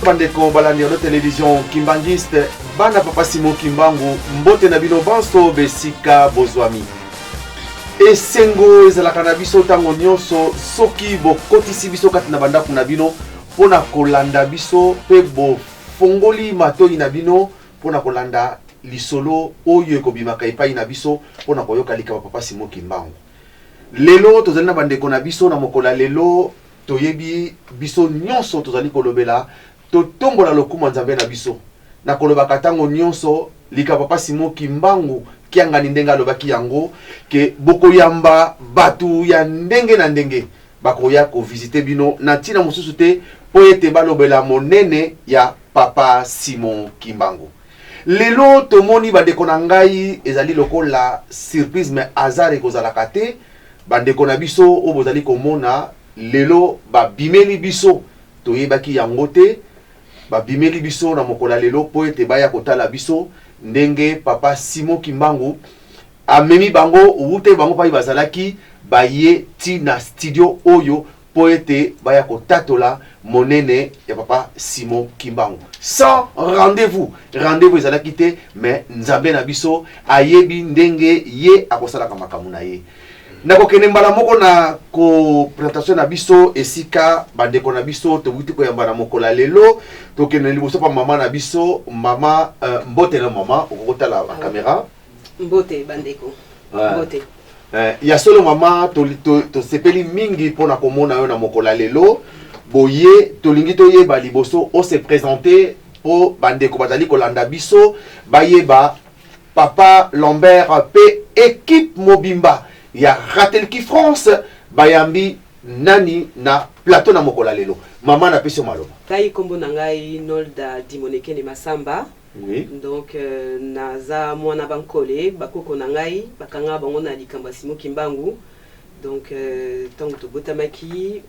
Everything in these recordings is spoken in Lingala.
Bandeko balani de télévision Kimbangiste bana papa Simon Kimbangu mbote na bino banso besika bozwami esengo ezalaka na biso tango nyonso soki bokotisi biso kati na bandako na bino pona kolanda biso pe bofongoli matoi na bino pona kolanda lisolo oyo ekobimaka epai na biso pona koyoka likaba papa Simon Kimbangu. Lelo tozali na bandeko na biso na mokola lelo toyebi biso nyonso tozali kolobela totombola lokumu nzambe na biso na kolobaka tango nyonso lika papa Simon Kimbangu kiangani ndenga lobaki yango ke bokoyamba batu ya ndenge na ndenge bakoya ko visiter bino na tina mususu te po ete balobela monene ya papa Simon Kimbangu. Lelo tomoni bandeko na ngai ezali lokola surprise mais hasard ekozalaka te bandeko na biso o bozali komona lelo babimeli biso toyebaki yango te babimeli biso na mokola lelo po ete baya kotala biso ndenge papa Simon Kimbangu amemi bango ute bango pa bazalaki baye ti na studio oyo po ete baya kotatola monene ya papa Simon Kimbangu. Sans rendez-vous ezalaki te mais nzambe na biso ayebi ndenge ye akosalaka makambo na ye. Nako kene mbala moko na ko présentation na biso esika bandeko na biso to wuti ko yamba na mokola lelo to kene liboso pa mama na biso mama mbote na mama okotala la caméra mbote bandeko mbote ya solo mama to sepeli mingi pona komona yo na mokola lelo boye to lingi to yeba liboso o se présenter po bandeko bazali kolanda biso bayeba papa Lambert P équipe Mobimba ya Ratelki France bayambi nani na plateau na mokola lelo mama na peso maloba kai kombo na ngai Nolda Dimoneke ni Masamba. Oui. Donc naza mwana bankole bakoko na ngai bakanga bango na likamba Simon Kimbangu. Donc tango to botamaki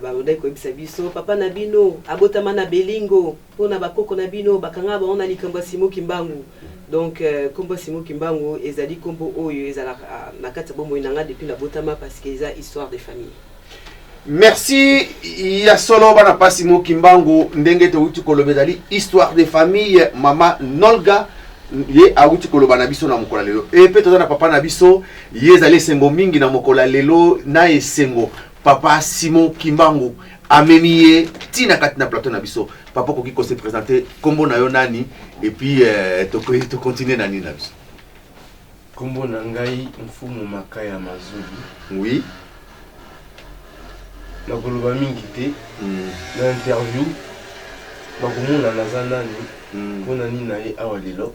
ba modai ko ebisa biso papa na bino abotama na belingo pona bakoko na bino bakanga bango na likamba Simon Kimbangu. Donc kombo Simon Kimbangu ezali kombo oyo ezala na kati bombo inanga depuis la botama parce que eza histoire de famille. Merci ya solo bana pa Simon Kimbangu ndenge to wuti kolobezali histoire de famille mama Nolga ye awuti koloba na biso na mokola lelo e pe toza na papa na biso ye ezali sengo mingi na mokola lelo na esengo papa Simon Kimbangu amemi ye tina kati na plateau na biso papa koki ko se présenter kombo na yo nani et puis to continuer nani na biso kombo na ngai mfumu makaya mazuli. oui na koloba mingi te na interview bakomona naza nani mpona nini na ye awa lelo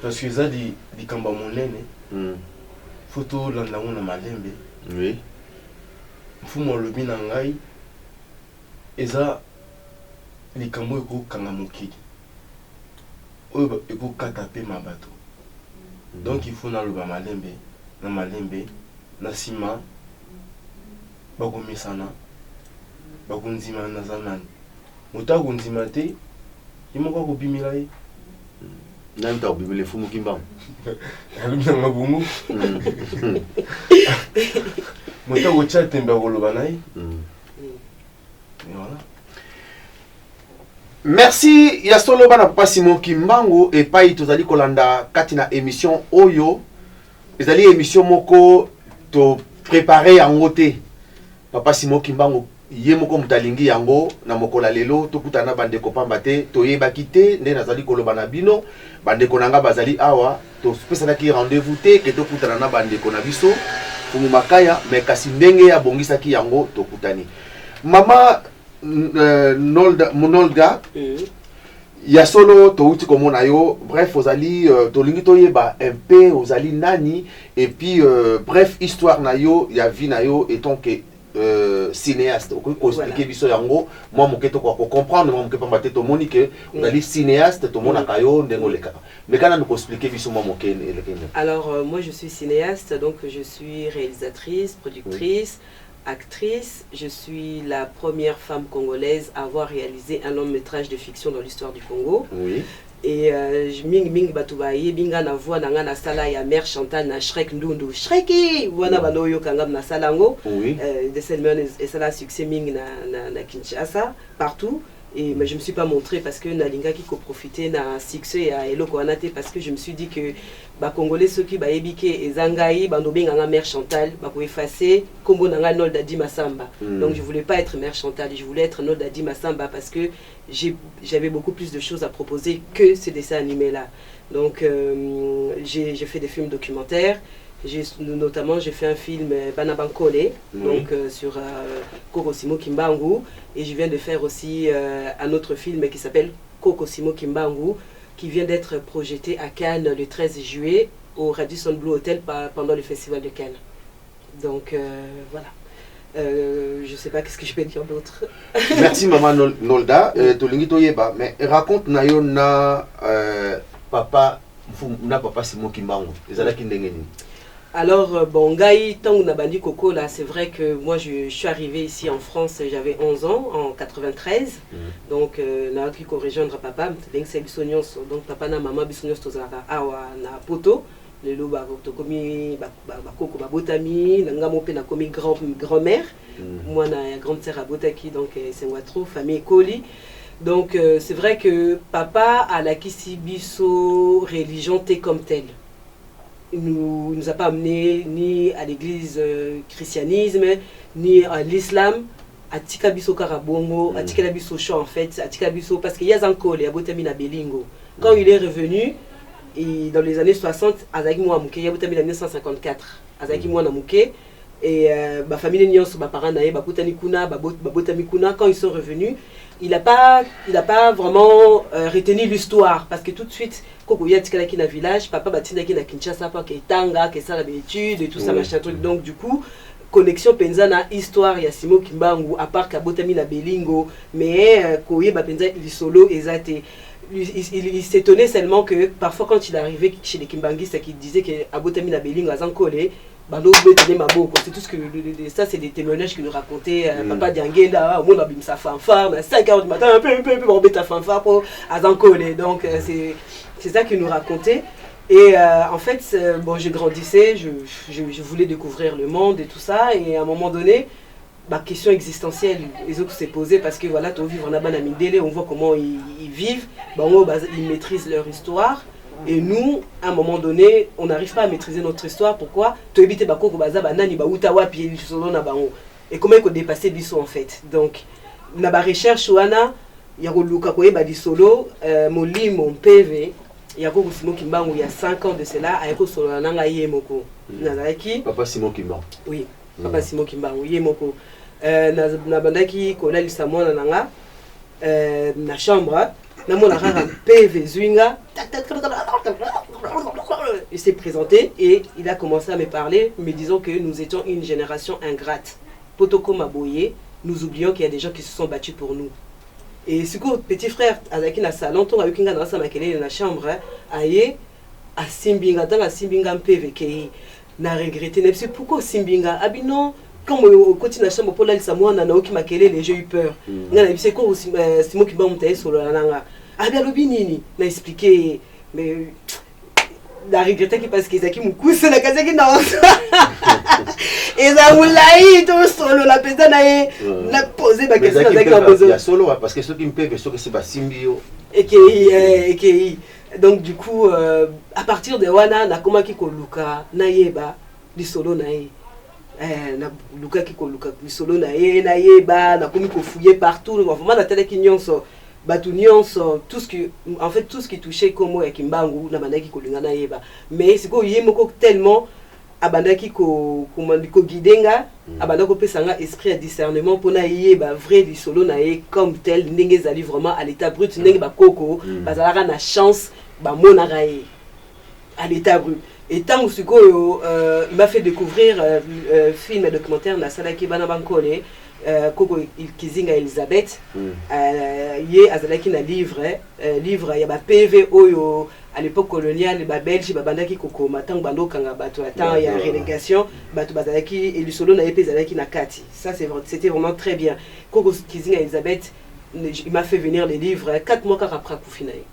parce que eza likambo monene fo tolanda ngo na malembe. oui mfumu alobi na ngai eza likambo ekokanga mokili oyo ekokata pe mabato donc il faut naloba malembe na malembe na nsima bakomesana bakonzima naza nani moto akonzima te ye moko akobimela ye nani ta obimela mfumu Kimbangu alobi nanga bongo moto akotya tembe akoloba na ye. Voilà. Merci ya solo bana papa Simon Kimbangu et pai tozali kolanda kati na émission oyo ezali émission moko to préparer yango te papa Simon Kimbangu ye moko mutalingi yango na mokola lelo tokutana bandeko pamba te toyebaki te nde nazali koloba na bino bandeko nanga bazali awa topesanaki rendez-vous te ke tokutana na bandeko na biso fumu makaya mais kasi ndenge ya bongisaki yango tokutani mama Nolga ya solo touti komona yo bref ozali tolingi toyeba un peu ozali nani et puis bref histoire na yo ya vie na yo étant que cinéaste ko expliquer biso yango moi moketo ko comprendre moi moketo pamba te to moni que ozali cinéaste to mona kayo ndengo leka mais kana nous expliquer biso moi mokene. Alors moi je suis cinéaste donc je suis réalisatrice, productrice, actrice, je suis la première femme congolaise à avoir réalisé un long métrage de fiction dans l'histoire du Congo. Oui. et mingi bato baye binga na voix na nga na sala ya mère Chantal na Shrek Ndundu Shreki wana banoyo kanga na salango de Selman et ça a succès mingi na Kinshasa partout. Et mais je me suis pas montré parce que nalinga qui ko profiter na succès à eloko anate parce que je me suis dit que ba congolais ceux qui ba ebike ezangai ba ndobenga nga mère Chantal ba ko effacer kombo na nga Nolda Di Masamba. Donc je voulais pas être mère Chantal, je voulais être Nolda Di Masamba parce que j'avais beaucoup plus de choses à proposer que ces dessins animés là. Donc j'ai fait des films documentaires. Notamment, j'ai fait un film Banabankole, donc sur Kokosimo Kimbangu, et je viens de faire aussi un autre film qui s'appelle Kokosimo Kimbangu, qui vient d'être projeté à Cannes le 13 juillet au Radisson Blu Hotel pendant le festival de Cannes. Donc voilà. Je ne sais pas qu'est-ce que je peux dire d'autre. Merci maman Nolda. Tolingi toyeba, mais raconte na papa Simon Kimbangu. Ezalaki ndenge nini? Alors, bon, Ngaï, tant qu'on a banni Coco, là, c'est vrai que moi, je suis arrivée ici en France, j'avais 11 ans, en 93. Donc, na qui ko rejoindre papa, donc papa na maman bisognos tozaka awa na poto, le lo ba to komi ba koko ba botami, nga mo pe na komi grand-mère. Moi na grande sœur à Botaki, donc c'est moi trop famille Koli. Donc, c'est vrai que papa a la kisibiso religion té comme telle. Nous a pas amené ni à l'église christianisme, ni à l'islam, à Tikabiso Karabongo, à Tikabiso Chant en fait, à Tikabiso, parce qu'il y a Zankole, à Botamina Belingo. Quand il est revenu, et dans les années 60, à Zaki Mouamouké, il y a Botamina 1954, à Zaki Mouamouké, et ma famille Nyons, ma parents, ma Botanikuna, ma Botamikuna, quand ils sont revenus, il n'a pas vraiment retenu l'histoire, parce que tout de suite, quand il y a un village, papa batina qui na Kinshasa, pas que tanga, que ça l'habitude et tout ça machin truc. Donc du coup, connexion penzana histoire ya Simon Kimbangu à part kabotami na Belingo, mais koye ba penza li solo ezate. Il s'étonnait seulement que parfois quand il arrivait chez les Kimbanguistes qui disaient que abotami na Belingo azankole c'est tout ce que ça c'est des témoignages qu'il nous racontait papa Diangenda au monde abim sa fanfare à 5h du matin un peu on met ta fanfare pour azankole. Donc c'est ça qu'il nous racontait. Et en fait bon je grandissais, je voulais découvrir le monde et tout ça, et à un moment donné ma question existentielle les autres s'est posée parce que voilà ton vivre en Abanamindele, on voit comment ils vivent, ils maîtrisent leur histoire. Et nous, à un moment donné, on n'arrive pas à maîtriser notre histoire. Pourquoi? Et comment il faut dépasser l'histoire en fait. Donc, dans la recherche, il y a des solo, mon PV, il y a Simon Kimbangu, il y a 5 ans de cela, il y a solo Moko. Papa Simon Kimbangu. Oui, Papa Simon Kimbangu, Yemoko. Nabandaki, Kola Lissamon, na chambre. Il s'est présenté et il a commencé à me parler, me disant que nous étions une génération ingrate. Potoko Maboye, nous oublions qu'il y a des gens qui se sont battus pour nous. Et ce que petit frère, avec un salon, on a eu qu'un dans la chambre, aïe, à Simbinga, dans la Simbinga PVK, n'a regretté. Mais pourquoi Simbinga? Ah, non. Quand on continue la chambre pour la Samoa, on a qui m'a j'ai eu peur. On a dit quoi aussi, Simon qui m'a monté sur la langue. Ah bien l'obinini, m'a expliqué, mais la regretté qui parce qu'ils a qui me cousse la case qui non. Et ça vous l'a tout solo la personne a posé ma question avec un besoin. La solo parce que ceux qui me peuvent que c'est pas Simbio. Et donc du coup à partir de wana na comment qui koluka na yeba di solo na ye. Na luka ki ko luka solo na yeba na komi ko fouiller partout vraiment na télé ki nyonso batu nyonso tout ce qui touchait Komo et Kimbangu na bandaki ko linga na yeba, mais c'est ko yemoko tellement abandaki ko gidenga abandako pesanga esprit à discernement pour na yeba vrai du solo na ye comme tel ndenge zali vraiment à l'état brut ndenge ba koko bazalaka na chance ba monaka ye à l'état brut. Et tant que il m'a fait découvrir film et documentaire na Salaki Banabankole, Koko Kizinga Elisabeth, yé azalaki na livre il y a ba PV oyo à l'époque coloniale ba belge ba bandaki koko matang bando kanga bato attend il y a relégation bato bazalaki et le solo na épée zalaki na kati. Ça c'était vraiment très bien. Koko Kizinga Elisabeth, il m'a fait venir les livres 4 mois après Koufinaï.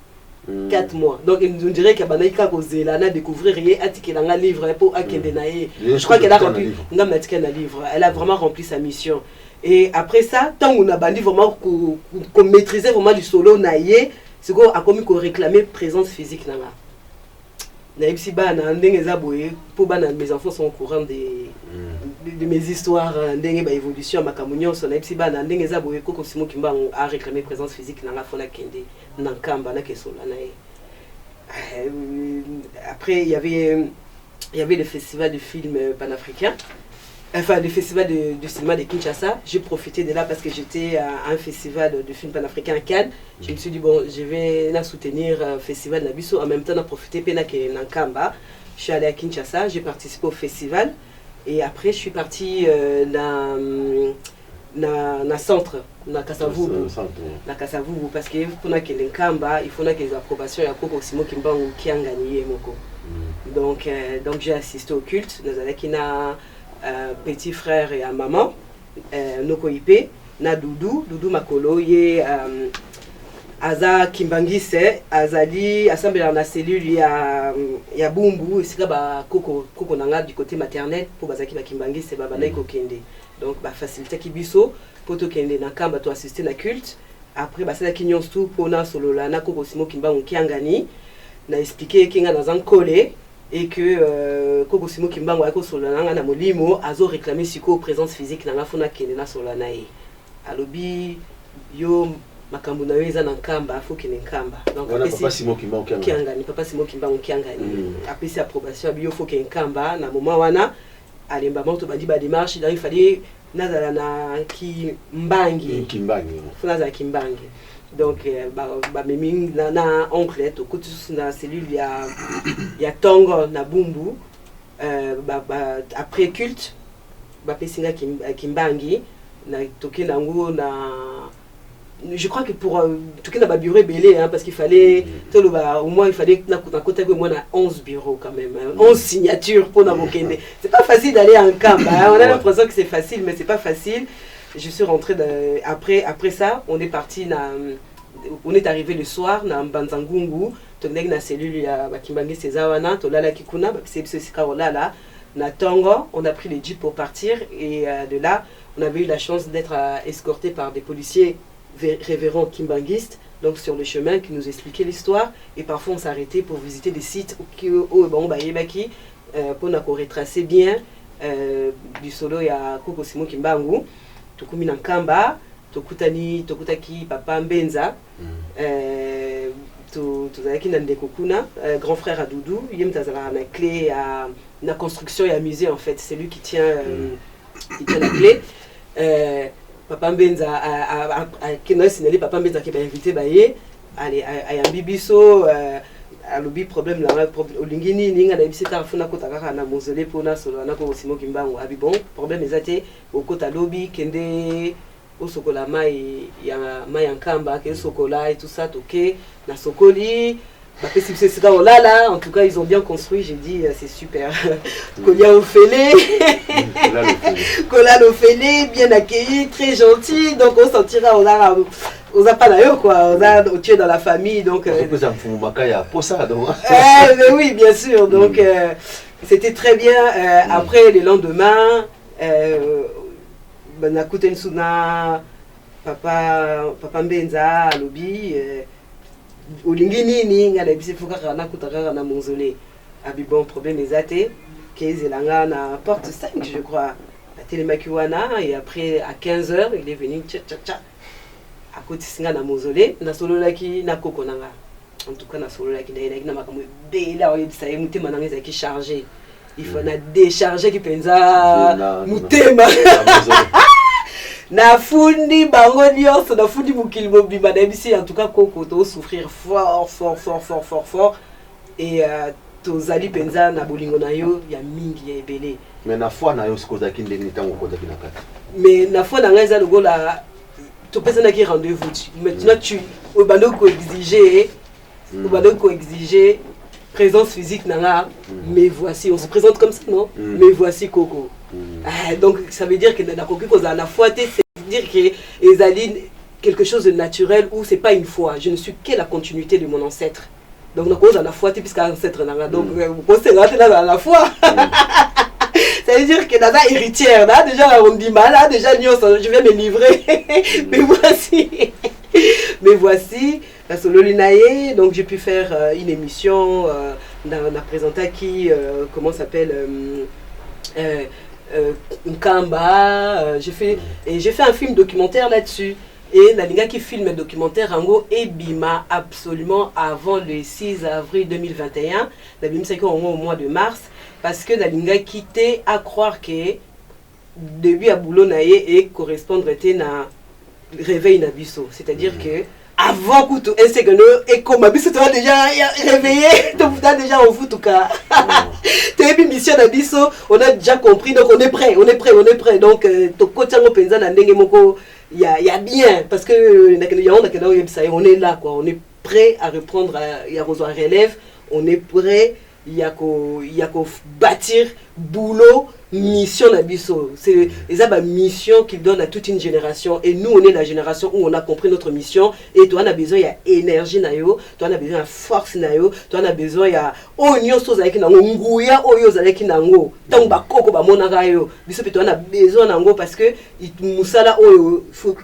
4 mois. Donc on dirait qu'il y a a découvrir un livre pour je crois qu'elle a rempli un livre. Elle a vraiment rempli sa mission. Et après ça, tant qu'on a bandi vraiment qu'on maîtrisait vraiment du solo naïe, c'est qu'on a commis qu'on réclamait présence physique nanga. Naïbsi bana ndenge zaboué pour bana mes enfants sont au courant de mes histoires ndenge ba évolution makamunyo so naïbsi bana ndenge zaboué koko Simon Kimba a réclamé présence physique nanga fona kende nankamba na kesola naïe. Après il y avait le festival de films panafricains. Enfin, le festival du cinéma de Kinshasa, j'ai profité de là parce que j'étais à un festival de films panafricains à Cannes. Je me suis dit, bon, je vais la soutenir au festival Nabiso. En même temps, on a profité de Nankamba. Je suis allée à Kinshasa, j'ai participé au festival. Et après, je suis partie dans le centre, dans Kasavubu. Dans Kasavubu, parce qu'il faut que Nankamba, il faut que les approbations, il y a Koko Simon Kimba qui a gagné. Donc j'ai assisté au culte. Nous avons petit frère et à maman, Noko Ipe, na Doudou Makolo, ye Aza Kimbangise, Azali, assemblé dans la cellule, il y a Bumbu, et c'est là Koko Nanga du côté maternel, pour Bazaki Kimbangise, Babanaiko Kende. Donc, facilité Kibiso, pour to Kende, Nakamba, to assister la culte. Après, c'est la Kinyon Stou, Pona Solola, Nako Simo Kimba, Kiangani, n'a expliqué qu'il y a dans un collet. Et que Koko Simo Kimbango ako solana na molimo azo réclamer siko présence physique na ngafuna kene na solana e alobi yo makambo na weza na nkamba afo kene nkamba donc papa Simo Kimbango kiangani papa Simo Kimbango kiangani apesi approbation abi yo fo kene nkamba na moment wana alemba moto bandi ba démarche il fallait nazala na kimbangi funa za kimbangi. Donc, na oncle, au côté de la cellule, il y a Tongo, na Bumbu. Après culte, Pessinga Kimbangi, na Toké Nango, na. Je crois que pour Toké na bureau belé, parce qu'il fallait, au moins, il fallait na côté au moins 11 bureaux quand même, 11 signatures pour Namokende. C'est pas facile d'aller en camp, on a l'impression que c'est facile, mais c'est pas facile. Je suis rentrée après ça, on est parti on est arrivé le soir dans Banzangungu, tonnek na cellule ya Bakimbangi Sezawana, tolala kikuna, c'est là na Tongo, on a pris les jeeps pour partir et de là, on avait eu la chance d'être escorté par des policiers révérends kimbanguistes, donc sur le chemin qui nous expliquaient l'histoire et parfois on s'arrêtait pour visiter des sites où bon bayebaki pour na ko retracer bien du solo ya Koko Simon Kimbangu. Tukumi na Nkamba, tokutaki papa Mbenza, tozalaki na ndeko kuna, grand frère à Doudou, yem tazala na clé à la construction et à musée en fait, c'est lui qui tient la clé. Papa Mbenza a signalé papa Mbenza qui m'a invité baye, allez à Bibiso alobi problème là olingini ninga na bisita funa kota kaka na mausolée pona solo na ko Simon Kimbangu abi bon problème ezate okota lobi kende osokola mai ya Nkamba ke sokola et tout ça toké na sokoli ba pesi c'est là en tout cas ils ont bien construit, j'ai dit c'est super. Kolia Ofele Kola Ofele bien accueilli, très gentil, donc on sentira on a pas d'ailleurs quoi, on a tu es dans la famille donc pour ça donc mais oui bien sûr donc c'était très bien. Après le lendemain na kutensuna papa Mbenza alobi olingi nini ngala bisi fuka na kutaka na mausolée abi bon problème ezate kezelanga na porte 5 je crois la télémakiwana et après à 15h il est venu tcha à côté singa na mausolée na solo laki na Koko nanga en tout cas na solo laki na makambo bela oye bisa mutema nanga ezaki chargé il faut na décharger ki penza mutema na fundi bango nyonso na fundi mukili mobimba na bisi en tout cas Koko to souffrir fort et tozali penza na bolingo na yo ya mingi ya ebele mais na foi na yo sikozaki ndenge tango kozaki na kati mais na foi na ngai za logola to pesa qui rendez-vous maintenant tu au bando ko exiger présence physique nanga mais voici on se présente comme ça non mais voici Koko donc ça veut dire que na koki koza na foi c'est dire que ezali quelque chose de naturel où c'est pas une foi. Je ne suis que la continuité de mon ancêtre. Donc, on cause à la foi, puisque ancêtre, donc, on s'est raté là à la foi. Ça veut dire que là, héritière, là, déjà, on dit mal, là, déjà, je vais me livrer. Mais voici, la Solo Linaye, donc j'ai pu faire une émission, on a présenté qui, comment s'appelle, Nkamba, j'ai fait un film documentaire là-dessus. Et la Linga qui filme un documentaire Ango et Bima absolument avant le 6 avril 2021. La Bima c'est au mois de mars. Parce que la Linga quittait à croire que début à boulot naïe et correspondre était na réveil nabiso. C'est-à-dire que avant que tout est que nous et comme abiso tu as déjà réveillé, tu as déjà en vous tout cas. Tu as une mission nabiso, on a déjà compris donc on est prêt. Donc to côté en pensa na ndenge moko il y a bien parce que on est là quoi, on est prêt à reprendre il y a besoin relève, on est prêt. Il y a qu'au bâtir boulot mission nabiso c'est la mission qu'il donne à toute une génération et nous on est la génération où on a compris notre mission et toi on a besoin il y a énergie nayo toi on a besoin de force nayo toi on a besoin il y a onyo soza qui nango nguya oyo zalaki nango tant ba koko ba monaka yo biso toi on a besoin nango parce que musala oyo faut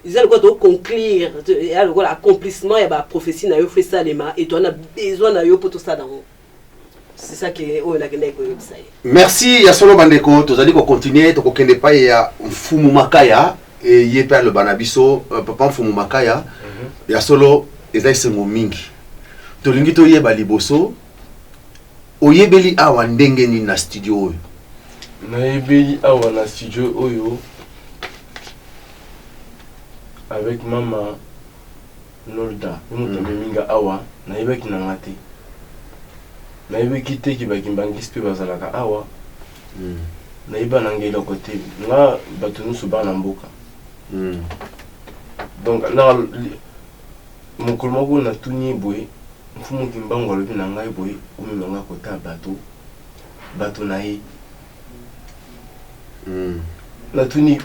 ils ont le conclure il y a l'accomplissement il y a la prophétie nayo fait ça les mains et toi on a besoin nayo pour tout ça nango. C'est ça qui est merci ya solo bandeko tozali ko continuer to ko kende pa ya Mfumu Makaya et ye père le banabiso papa Mfumu Makaya ya solo ezali sengo mingi tolingi to yeba liboso oyebeli awa ndenge ni na studio oyo na yebeli awa na studio oyo avec mama Nolda mutembe minga awa na yebeki na ngate na yebe kite ki bakimbangi spe bazalaka awa na yeba nangela côté nga batu nusu bana mboka donc na mukulu moko na tuni boy Mfumu Kimbangu alobi na ngai boy umi nga kota bato na ye na tuni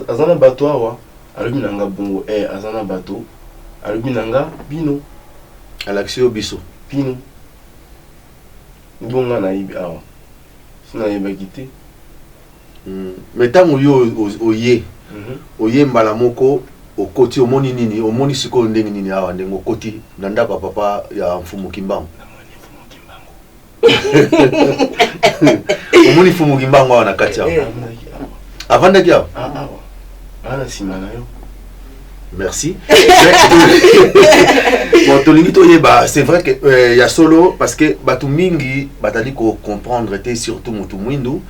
azana bato awa alobi na nga bongo azana bato alobi na nga bino alaxio biso bino bonga na ibi awa sina yeba kite mais tango yo oye mbala moko okoti omoni nini omoni siko ndenge nini awa ndenge okoti na ndako papa ya Mfumu Kimbangu omoni Mfumu Kimbangu awa na kati awa avandaki awa ana sima na yo. Merci. Bon, tolingi to yeba, c'est vrai que ya solo parce que batu mingi batali ko comprendre te surtout mutu mwindu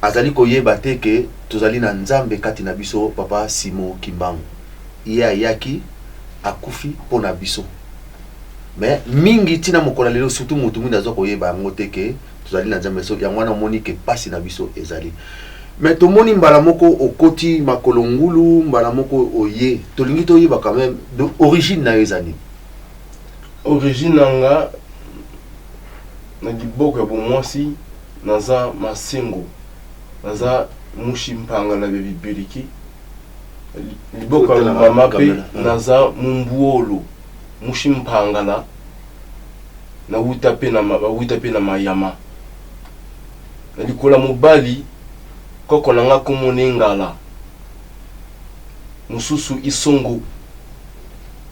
azali ko yeba te que tozali na nzambe kati na biso papa Simon Kimbangu. Iya yaki akufi pona biso. Mais mingi tina mokola lelo surtout mutu mwindu azo ko yeba ngote que tozali na nzambe so ya mwana moni que pasi na biso ezali. Mais tout le monde mbala moko okoti makolongulu mbala moko oye tolingi to yeba quand même d'origine na ezani origine nanga na diboka bo mwasi naza masengo naza mushimpanga na bibiriki diboka mama pe naza mumbuolo mushimpanga na utape na mayama na likola mobali koko nanga kumuningala mususu isongo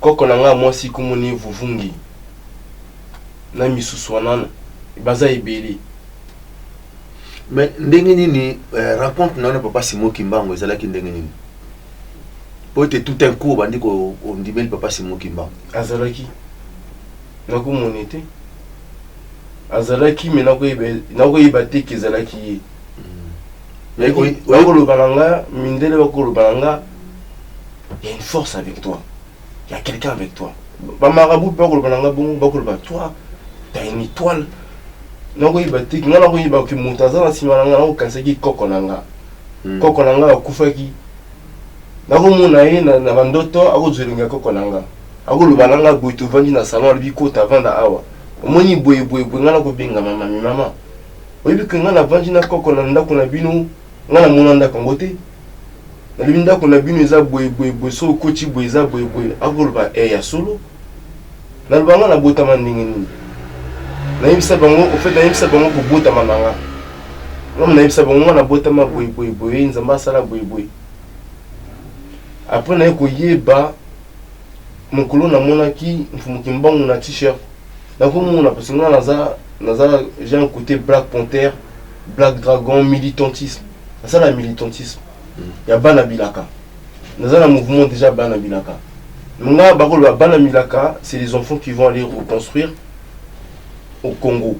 koko nanga mwasi kumuni vuvungi na misusu wanana baza ibeli. Mais ndenge nini raconte na papa Simon Kimbangu ezalaki ndenge nini pote tout un coup bandi ko ondimeli papa Simon Kimbangu azalaki na kumunite azalaki mena ko ibate kezalaki mais oui, balanga mindele bakolo balanga il y a une force avec toi, il y a quelqu'un avec toi. Ba marabout bakolo balanga bon bakolo ba toi t'as une étoile nako ibati ngana ko ibaki mutaza na simalanga nako kansaki kokonanga kokonanga akufaki nako mona ye na bandoto akozulinga kokonanga akolo balanga butu vandi na salon albi kota vanda awa omoni boye ngana ko benga mama oyibi ke ngana vandi na kokona ndako na bino ngana monanda kongote na libinda kuna bino eza boye so koti boye eza boye akoloba ya solo na lubanga na botama ndenge nini nayebisa bango au fait nayebisa bango ko botama nanga ngam nayebisa bango na botama boye nzamba asala boye après naye koyeba mokolo namonaki Mfumu Kimbangu na t-shirt nakomona parce que nga naza j'ai un côté Black Panther Black Dragon militantisme ça la militantisme ya bana bilaka naza na mouvement déjà bana bilaka nga bakolo bana bilaka c'est les enfants qui vont aller reconstruire au Congo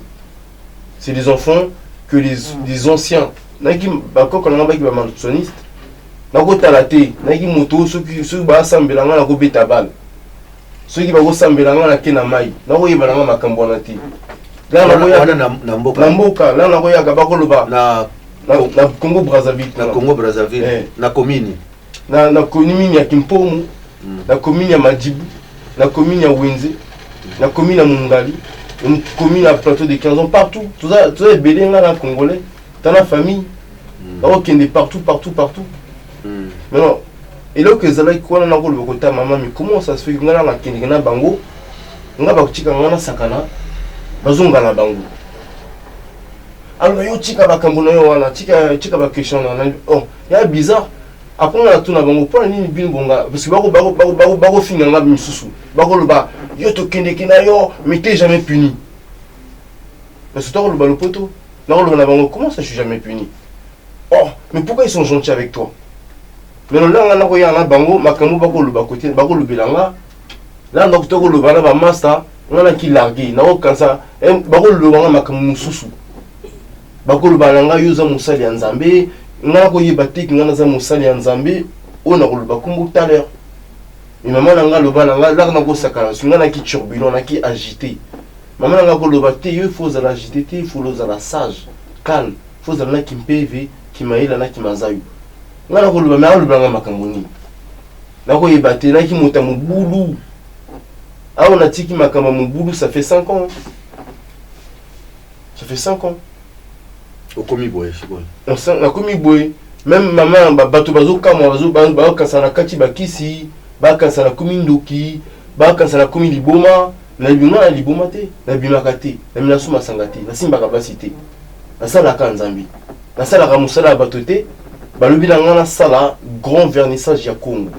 c'est des enfants que les anciens naki bakoko na baki ba mansoniste nakotala te naki moto soki basambela nga nakobeta bale soki bakosambela nga nake na mai nakoyeba nanga makambo wana te na mboka la nakoyaka bakoloba na Congo Brazzaville na commune na commune ya Kimpomu na commune ya Madibu na commune ya Wenze na commune ya Mungali na commune ya Plateau de 15 ans partout tout ça belé nga na congolais dans la famille nakokende partout mais non et là que ezalaki kwana nakoloba kota mama mais comment ça se fait nga na kende na bango nga bakotika nga na sakana bazonga na bango alors yo tika bakambo na yo wana tika ba question na oh ya bizarre après na tuna bango pour nini bin bonga parce que bako finga nga misusu bakoloba yo to kende kina yo mais t'es jamais puni parce que toi le balopoto na na bango comment ça je suis jamais puni oh mais pourquoi ils sont gentils avec toi mais non là na ko ya na bango makambo bakoloba côté bakolobelanga là donc to koloba na ba master ngana ki larguer na ko kansa bakoloba nga makambo mususu bakoloba nanga yo za musali ya Nzambe ngana ko yeba te ngana za musali ya Nzambe ona koloba kombo tout à l'heure mais maman nanga loba nanga là na ko sakana ngana ki turbulent na ki agité maman nanga ko loba te yo faut za agité te faut za la sage calme faut za na ki mpeve ki maila na ki mazayu ngana ko loba mais loba nga makambo ni na ko yeba te na ki mota mubulu ah on a tiki makambo mubulu ça fait 5 ans ça fait 5 ans okomi boye shibol na komi boye même maman bato bazokamwa bakasa na kati bakisi bakasa na komi ndoki bakasa na komi liboma na libinga na liboma te na bimaka te na minasu masanga te na simbaka basi te nasalaka Nzambi nasalaka mosala ya bato te balobi na nga nasala grand vernissage ya Congo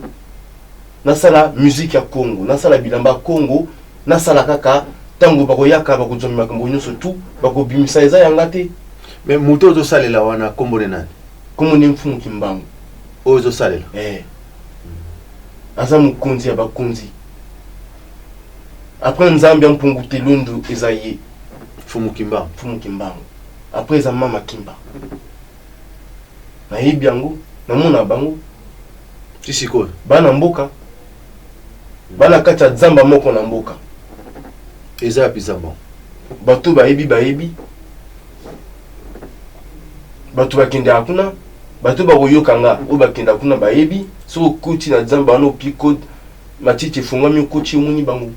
nasala musique ya Congo nasala bilamba ya Congo nasala kaka tango bakoyaka bakozwa makambo nyonso tu bakobimisa eza yanga te mais moto ozo salela wana kombo nani kombo ni Mfumu Kimbangu ozo salela aza mokonzi ya bakonzi après Nzambe ya mpungu te londo eza ye Mfumu Kimbangu après eza Mama Kimba nayebi yango namona bango tisikoyo bana mboka bana kati ya Nzamba moko na mboka eza ya bizamba bato bayebi bato bakendaka kuna bato bakoyokanga oyo bakendaka kuna bayebi soki okoti na Nzamba wana opi code matiti efungwami okoti omoni bango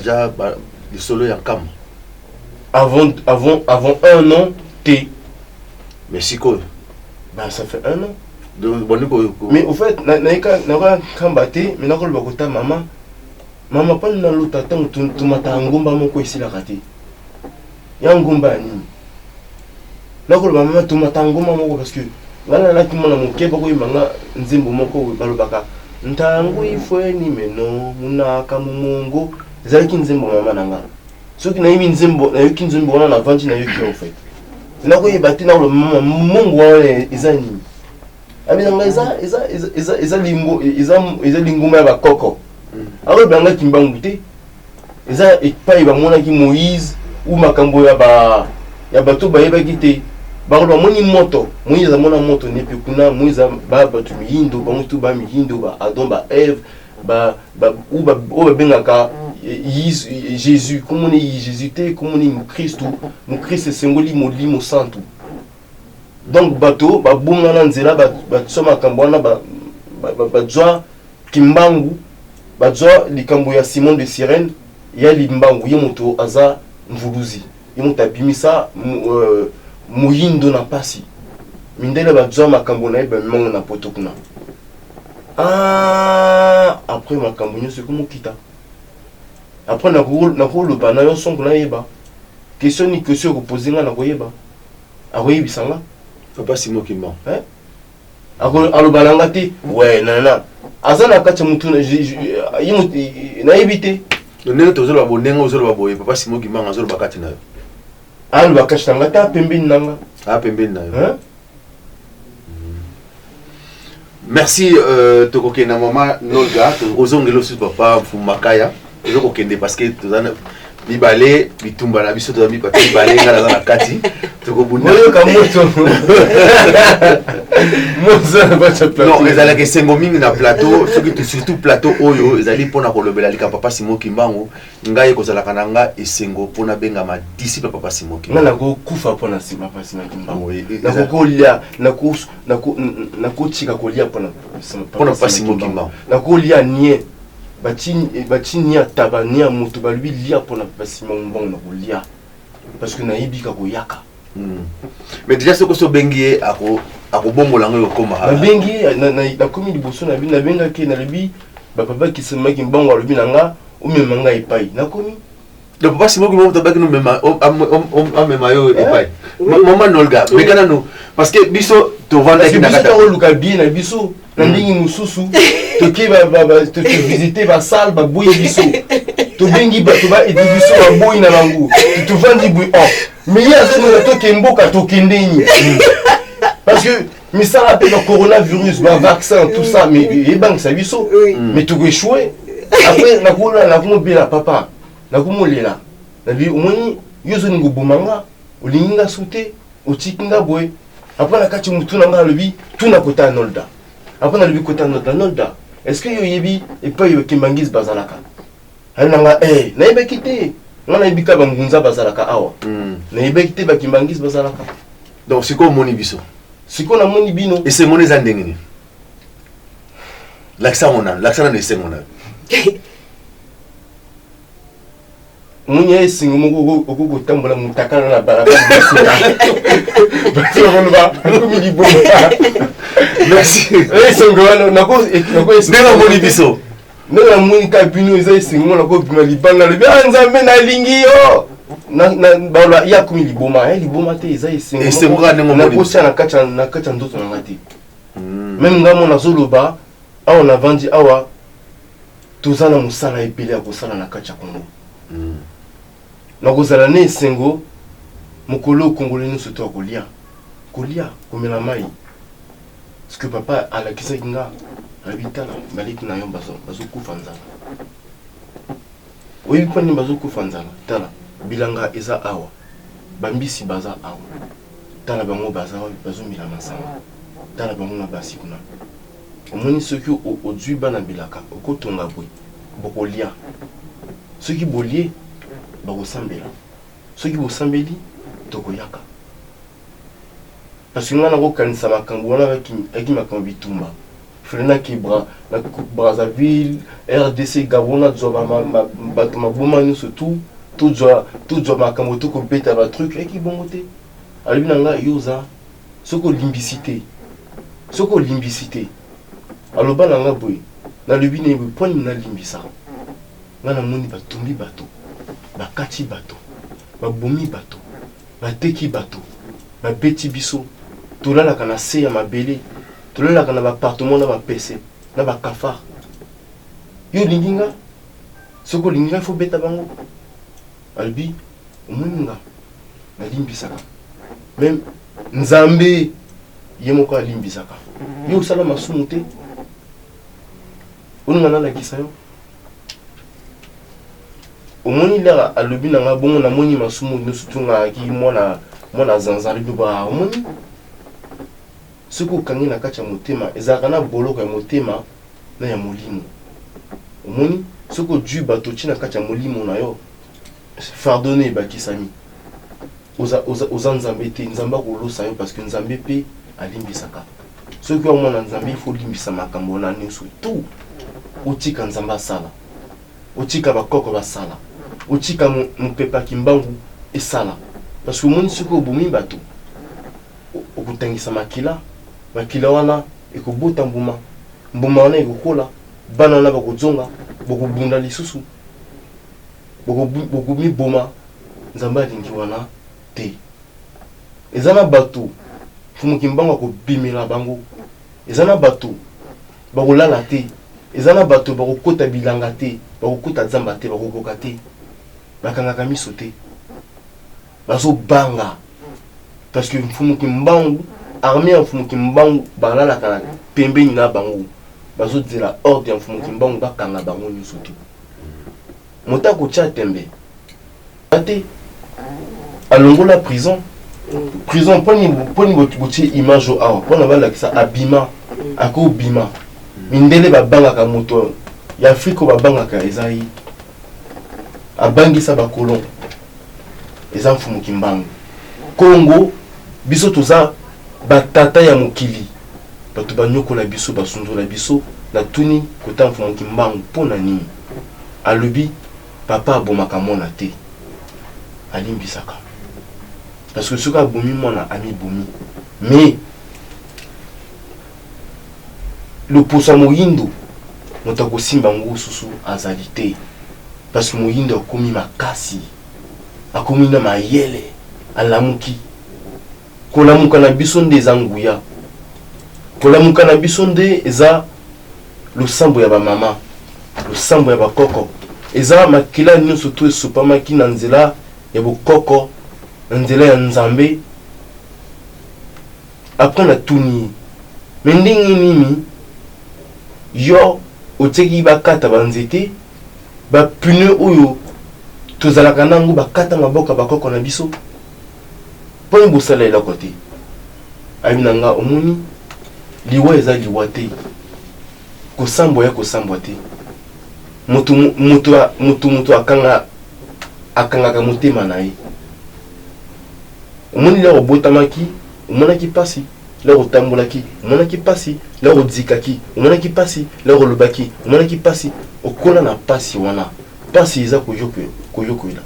déjà le solo en cam. Avant un an, t'es. Mais si quoi? Bah ça fait un an. Mais au fait, naika kambate, mais nakolo bakota maman pas na lota tant tu mata ngomba moko ici la raté. Ya ngomba ni. Nakolo maman tu mata ngomba moko parce que ngala na kimona moke bako imanga nzimbo moko balobaka. Ntango ifweni meno muna kamumongo zalaki nzimbo mama nanga. Soki na yimi nzimbo na yoki nzimbo na vanti na yoki en fait. Nako yebati na lo mama mongo wana ezani. Abinanga eza linguma ya bakoko. Alors banga kimbangu te. Eza epai bamona ki Moïse ou makambo ya bato bayebaki te. Bango bamoni moto, Moïse amona moto nepe kuna Moïse ba batu mihindo, bango tu ba mihindo ba Adam ba Ève ou bengaka Jésus, comme on est Jésus te, comme on est Christ c'est symbole molimo santo. Donc bato ba bunga na nzela ba tsoma kambwana ba jwa kimbangu ba jwa likambo ya Simon de Cyrène ya limbangu ye moto aza mvuluzi ye moto abimisa muhindo na pasi mindele ba jwa makambo na ba mmango na potokuna après makambo nyo c'est comme kita après na rôle ba na yo songo na yeba question ni question ko poser nga na ko yeba bisanga Papa Simon Kimbangu. Alors balangati ouais nana azana kacha mutu na évité ndenge tozolo ba ndenge ozolo ba boye Papa Simon Kimbangu azolo bakati na yo alu bakashita ngata pembeni nanga pembeni na yo merci tokoke na mama Nolga ozongelo sur papa Fumakaya tozokokende parce que tozana bibale bitumba na biso to bipata bibale ngala na kati tokobunda moyo ka moto moza bacha plateau non ezala ke sengo mingi na plateau surtout plateau oyo ezali pona kolobela lika Papa Simon Kimbangu ngai kozala kananga esengo pona benga ma disciple Papa Simon Kimbangu ngala ko kufa pona Papa Simon Kimbangu na kolia na ko chika kolia pona Papa Simon Kimbangu na kolia nie bachini ya tabani ya moto balubi lia pona Papa Simon Kimbangu na kolia parce que na ibika koyaka mais déjà ce que so bengi ako bongola ngo koma na bengi na komi liboso na bi na benga ke na lebi ba papa ki se maki Kimbangu alobi nanga o memanga epai na komi le Papa Simon Kimbangu tabaki no mema mema yo epai maman Nolga mais kana no parce que biso to vanda ki nakata ko luka bien na biso na ndingi mususu to ki to visiter ba salle ba boye biso to bengi ba to ba biso ba boye na langu to vandi boye mais il y a ce que Kemboka to kendeni parce que mais ça rappelle le coronavirus le vaccin tout ça mais et banque ça biso mais tu échoué après na ko bien papa na ko molela na bi omoni yozo ngo bomanga olinga souté otikinga boy après na kati mutu na ngalobi tout na kota Nolda après na lobi kota Nolda est-ce que yo yebi et pas yo Kimbangis bazalaka hananga na yeba kité ngana ibika bangunza bazalaka awa na yeba kité ba Kimbangis bazalaka donc siko moni biso siko na moni bino et c'est moni za ndengeni l'accent na c'est mona munya esingo moko okoko tambola mutakana na barabara basika komi liboma merci esingo wana nako ndenge moni biso ndenge moni ka bino eza esingo nako bima libanga lobi nzambe na lingi yo na bala ya komi liboma te eza esingo na kosia na kacha ndoto na ngati même ngamo na zoloba awa na vandi awa tozana musala epele ya kosala na kacha Kongo na kozala ne esengo mokolo congolais nyonso to kolia komela mai parce que papa alakisaki nga alabitala baleki na yo bazokufa nzala oyebi mpo nini bazokufa nzala tala bilanga eza awa bambisi baza awa tala bango bazomela masanga tala bango na basi kuna omoni soki ozwi bana bilaka okotonga boye bokolia soki bolie bakosambela soki bosambeli tokoyaka parce que nga nakokanisa makambo wana aki makambo bitumba frenaki na Brazzaville RDC Gabon nazwa bato maboma nyonso tozwa makambo tokobeta batruc eki bongo te alobi na nga yoza soki olimbisi te soko limbisité aloba na nga boy na lobi ne poni na limbisa nga na moni batumbi bato bakati bato babomi bato bateki bato babeti biso tolalaka na se ya mabele tolalaka na baappartement na bapese na bakafar yo lingi nga soko lingi nga faut beta bango albi omoni nga nalimbisaka même nzambe ye moko alimbisaka yo osala masumu te oninga nalakisa yo omoni lera alobi na nga bongo namoni masumu nyonso tongaki mwana zanzali biba omoni soki okangi na kati ya motema ezalaka na boloko ya motema na ya molimo omoni soki odwi bato ti na kati ya molimo na yo fardone ebakisami oza nzambe te nzambe akolosa yo parce que nzambe mpe alimbisaka soki omona nzambe ifo olimbisa makambo na nyonso tu otika nzambe asala otika bakoko basala otika mopepaki mbangu esala parce que omoni soki obomi bato okotangisa makila wana ekobota mbuma wana ekokola bana wana bakozonga bokobunda lisusu bokomiboma nzambe alingi wana te eza na bato fumuki mbango akobimela bango eza na bato bakolala te eza na bato bakokota bilanga te bakokota nzamba te bakokoka te bakangaka miso te bazobanga parce que mfumuki mbangu armée ya mfumuki mbangu balalaka na pembeni na bango bazozela ordre ya mfumuki mbangu bakanga bango nyonso te moto akotya tembe ate alongola prison poni botie image awa mpona balakisa abima akobima mindele babangaka moto ya afrika babangaka ezai abangisa bakolon eza mfumuki mbangu kongo biso toza batata ya mokili bato banyokola biso basunzola biso na tuni kota mfumuki mbangu mpona nini alobi papa abomaka mwana te alimbisaka parce que soki abomi mwana amibomi mais loposo ya moyindo moto akosimba ngo susu azali te parce que moyindo akomi makasi akomi na mayele alamuki kolamuka na biso nde eza nguya kolamuka na biso nde eza losambo ya bamama losambo ya bakoko eza makila nyonso to esopamaki na nzela ya bokoko na nzela ya nzambe apres na tuni me ndenge nini yo otiaki bakata banzete bapune oyo tozalaka nango bakata maboka bakoko na biso mponi bosala eloko te ayebi na nga omoni liwa eza liwa te kosambwa ya kosambwa te moto akangaka motema na ye omoni lero obotamaki omonaki pasi lero otambolaki omonaki pasi lero odzikaki omonaki pasi lero olobaki omonaki pasi okola na pasi wana pasi eza koyokoela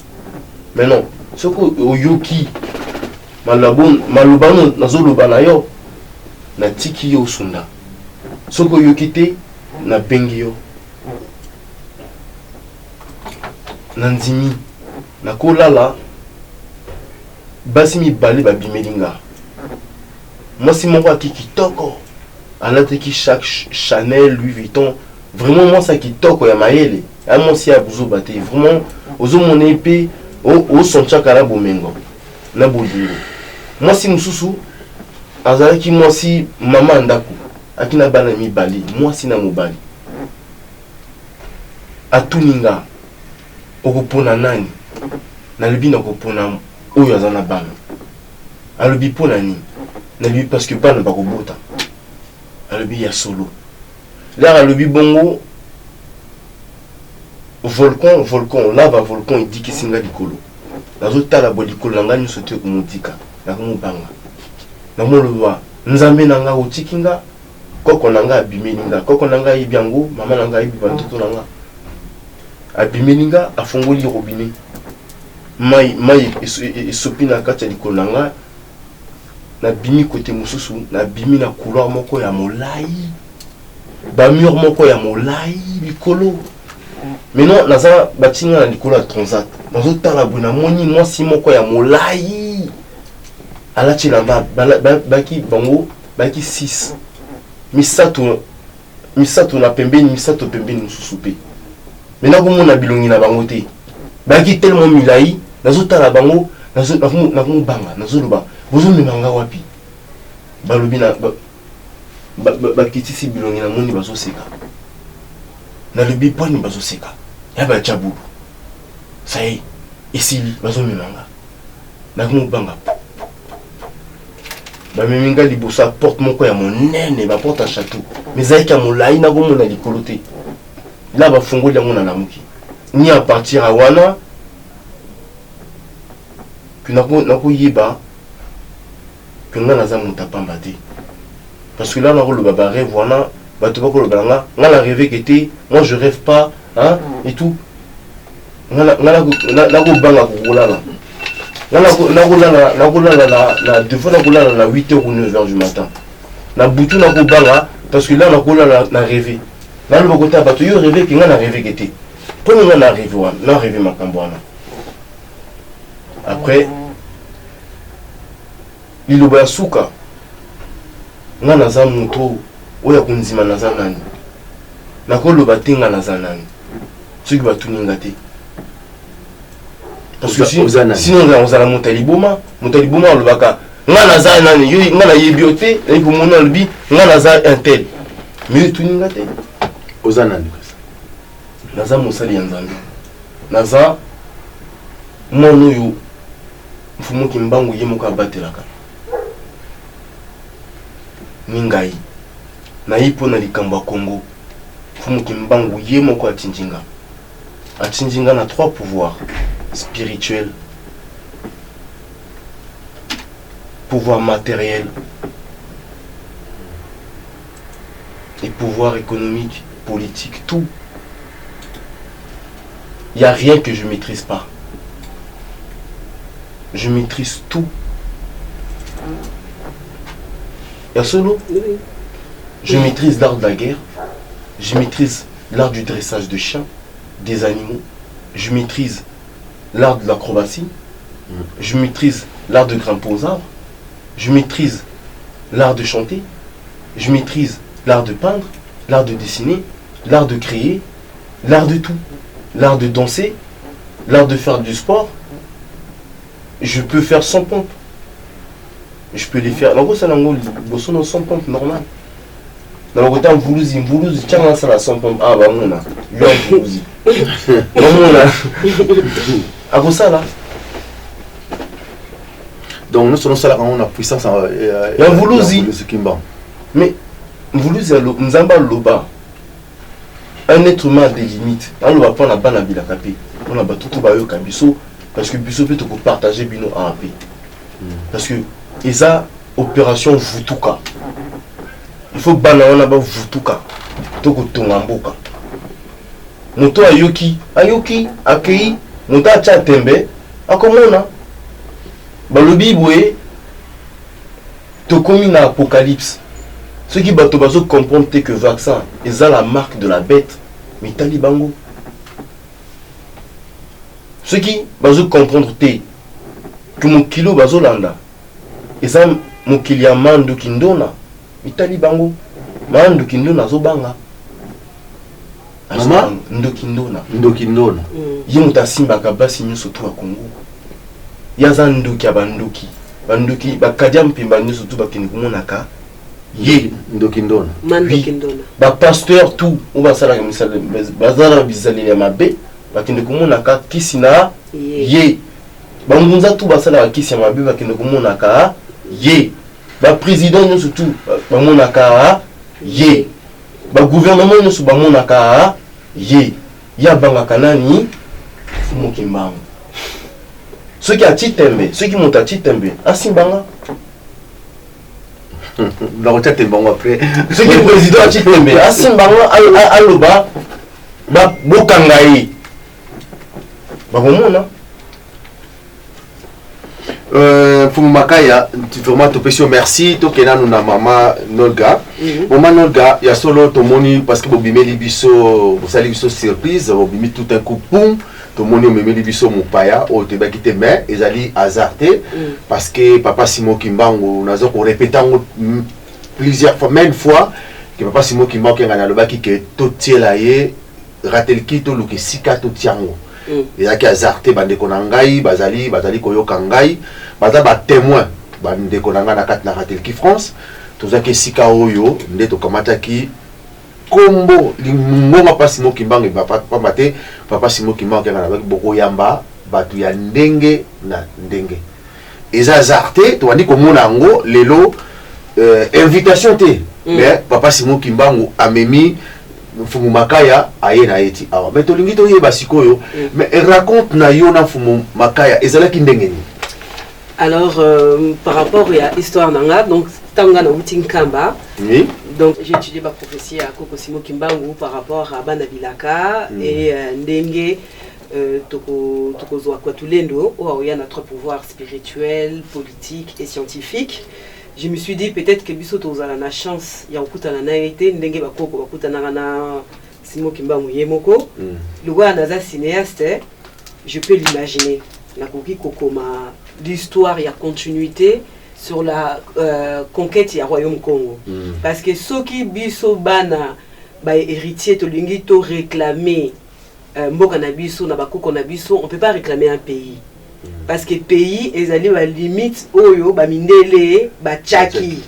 mais non soki oyoki maloba nazoloba na yo natiki yo osunda soki oyoki te nabengi yo na ndimi nakolala basi mibale babimeli nga mwasi moko aki kitoko alataki chaque Chanel Louis Vuitton vraiment mwasi ya kitoko ya mayele ya mwasi ya buzoba te vraiment ozomona mpe osontiaka na bomengo na bolingo mwasi mosusu azalaki mwasi mama ya ndako aki na bana mibale mwasi na mobali atuni nga okopona nani nalobi nakopona oyo aza na bana alobi mpona nini nalobi parce que bana bakobota alobi ya solo lere alobi bongo volcan lava volcan edikisi nga likolo nazotala bo likolo na nga nyonso te komodika nakomobanga namoloba nzambe na nga otiki nga koko na nga abimeli nga koko na nga ayebi yango mama na nga ayebi bantoto na nga abimeli nga afongoli robinet mai esopi na kati ya likolo na nga na bimi côté mosusu na bimi na couloir moko ya molai ba mur moko ya molai likolo maintenant naza batinga na likolo ya transat nazo tala buna moni mwasi moko ya molai alati na baki bango baki 6 misato na pembeni misato pembeni mosusu pe maintenant komona bilongi na bango te baki tellement milai nazo tala bango nazo banga nazo loba bozo memanga wapi balobi na bakitisi bilongi na moni bazo seka na lobi poni bazo seka ya ba chabulu sai esili bazo memanga na banga ba meminga libosa porte moko ya monene ba porte à château mais avec ya molai na komona likolo te là ba fungoli yango na lamuki ni à partir à wana nako yeba que nga naza muta pamba te parce que là nako le baba rêve wana bato bako le balanga nga la rêver que te moi je rêve pas hein et tout nga nako banga ko kolala nako la deux fois nako la 8h ou 9h du matin na butu nako banga parce que là nako na rêver na le côté bato yo rêver que nga na rêver que te pour nga na rêver wana na rêver makambo wana après liloba ya suka nga naza moto oyo akonzima naza nani nakoloba te nga naza nani soki batuninga te parce que sinon ozala moto ya liboma alobaka nga naza nani yo nga nayebi yo te nayi komona alobi nga naza intel mais yo etuninga te oza nani naza mosali ya nzambe naza mwana oyo mfumu kimbangu ye moko abatelaka ningai nayi mpo na likambo ya Congo mfumu kimbangu ye moko atinjinga na 3 pouvoirs spirituels, pouvoir matériel et pouvoir économique, politique, tout. Il n'y a rien que je ne maîtrise pas. Je maîtrise tout. Il y a solo. Je maîtrise l'art de la guerre. Je maîtrise l'art du dressage de chiens, des animaux. Je maîtrise l'art de l'acrobatie. Je maîtrise l'art de grimper aux arbres. Je maîtrise l'art de chanter. Je maîtrise l'art de peindre, l'art de dessiner, l'art de créer, l'art de tout. L'art de danser, l'art de faire du sport. Je peux faire 100 pompes. Je peux les faire. En gros, c'est un 100 pompes normal. Dans le côté, Mvuluzi, tiens, là, ça la 100 pompes. Ah, bah, mon a. Lui, Mvuluzi. Mon a. À quoi ça, là? Donc, nous sommes là quand on a puissance. Il y a Mvuluzi. Mais, Mvuluzi, Nzamba Loba. Un être humain a des limites. On ne va pas en la ville à Capé. On a tout au Kabiso. Parce que Bisso peut partager Bino à AP. Parce que ils ont opération Vutuka. Il faut banana ba Vutuka. Toko Tongamboka. Moto Ayoki Akei, Moto Achatembe, Akomona. Balobi Boué, Tokomi na Apocalypse. Ceux qui battent comprennent que le vaccin est la marque de la bête. Mais Talibango. Ceux qui comprennent que mon kilo bazolanda. Et ça, mon kilia mando kindona. Mais Talibango. Mando kindona zobanga. Mama? Ndokindona. Ndokindona. Yemuta simba kabasi nyuso tu wa Congo. Yaza ndoki abandoki. Bandoki bakadia mpimba nyuso tu bakini kumonaka. Ye Ndokindona. Mandokindona. Ba pasteur tout on va sala misale bazala bizali ya mabe bakende kumonaka kisina ye ba ngunza tout basala kisi ya mabe bakende kumonaka ye ba président nyuso tout ba monaka ye ba gouvernement nyuso ba monaka ye ya banga kanani fumo kimbango ceux qui a titembe ceux qui montent à titembe asimbanga. Après. Ce qui est président a Chitembe, Asimbango Aloba, Bokangaï. Fumu Makaya, vraiment te pécho merci, to kena nous na maman Nolga. Maman Nolga, ya solo to moni parce que bobimé libiso, bosali biso surprise, bobimi tout un coup boum, to moni o memeli biso mopaya, o te ba kite mais ezali hasardé parce que papa Simon Kimbangu nazo ko répéter plusieurs fois, même fois que papa Simon Kimbangu ngana lobaki que to tiela ye ratel kito luki sika to tiango. Ezaki azarte bandeko na ngai bazali koyoka ngai baza ba témoin bandeko na ngai na kati na Ratelki France tozaki sika oyo nde tokamataki kombo lingonga papa Simon Kimbangu papa te papa Simon Kimbangu kana na boko yamba batu ya ndenge na ndenge eza azarte to andi komona ngo lelo invitation te mais papa Simon Kimbangu amemi Fumu Makaya aye na eti awa mais tolingi to yeba sikoyo mais raconte na yo na Fumu Makaya ezalaki ndenge ni. Alors par rapport à histoire nanga donc tanga na Utinkamba oui donc j'ai étudié ma prophétie à Koko Simon Kimbangu par rapport à Bana Bilaka et ndenge toko zoa kwa tulendo o ya na trois pouvoirs spirituels, politiques et scientifiques. Je me suis dit peut-être que biso tozala na chance ya okutana na été ndenge bakoko bakutana na Simon Kimbangu yemoko le gars naza cinéaste je peux l'imaginer na koki kokoma l'histoire ya continuité sur la conquête ya royaume Congo parce que soki biso bana ba héritier to lingi to réclamer mboka na biso na bakoko na biso on peut pas réclamer un pays. Parce que le pays est allé à la limite, oyo, ba mindele, ba tchaki.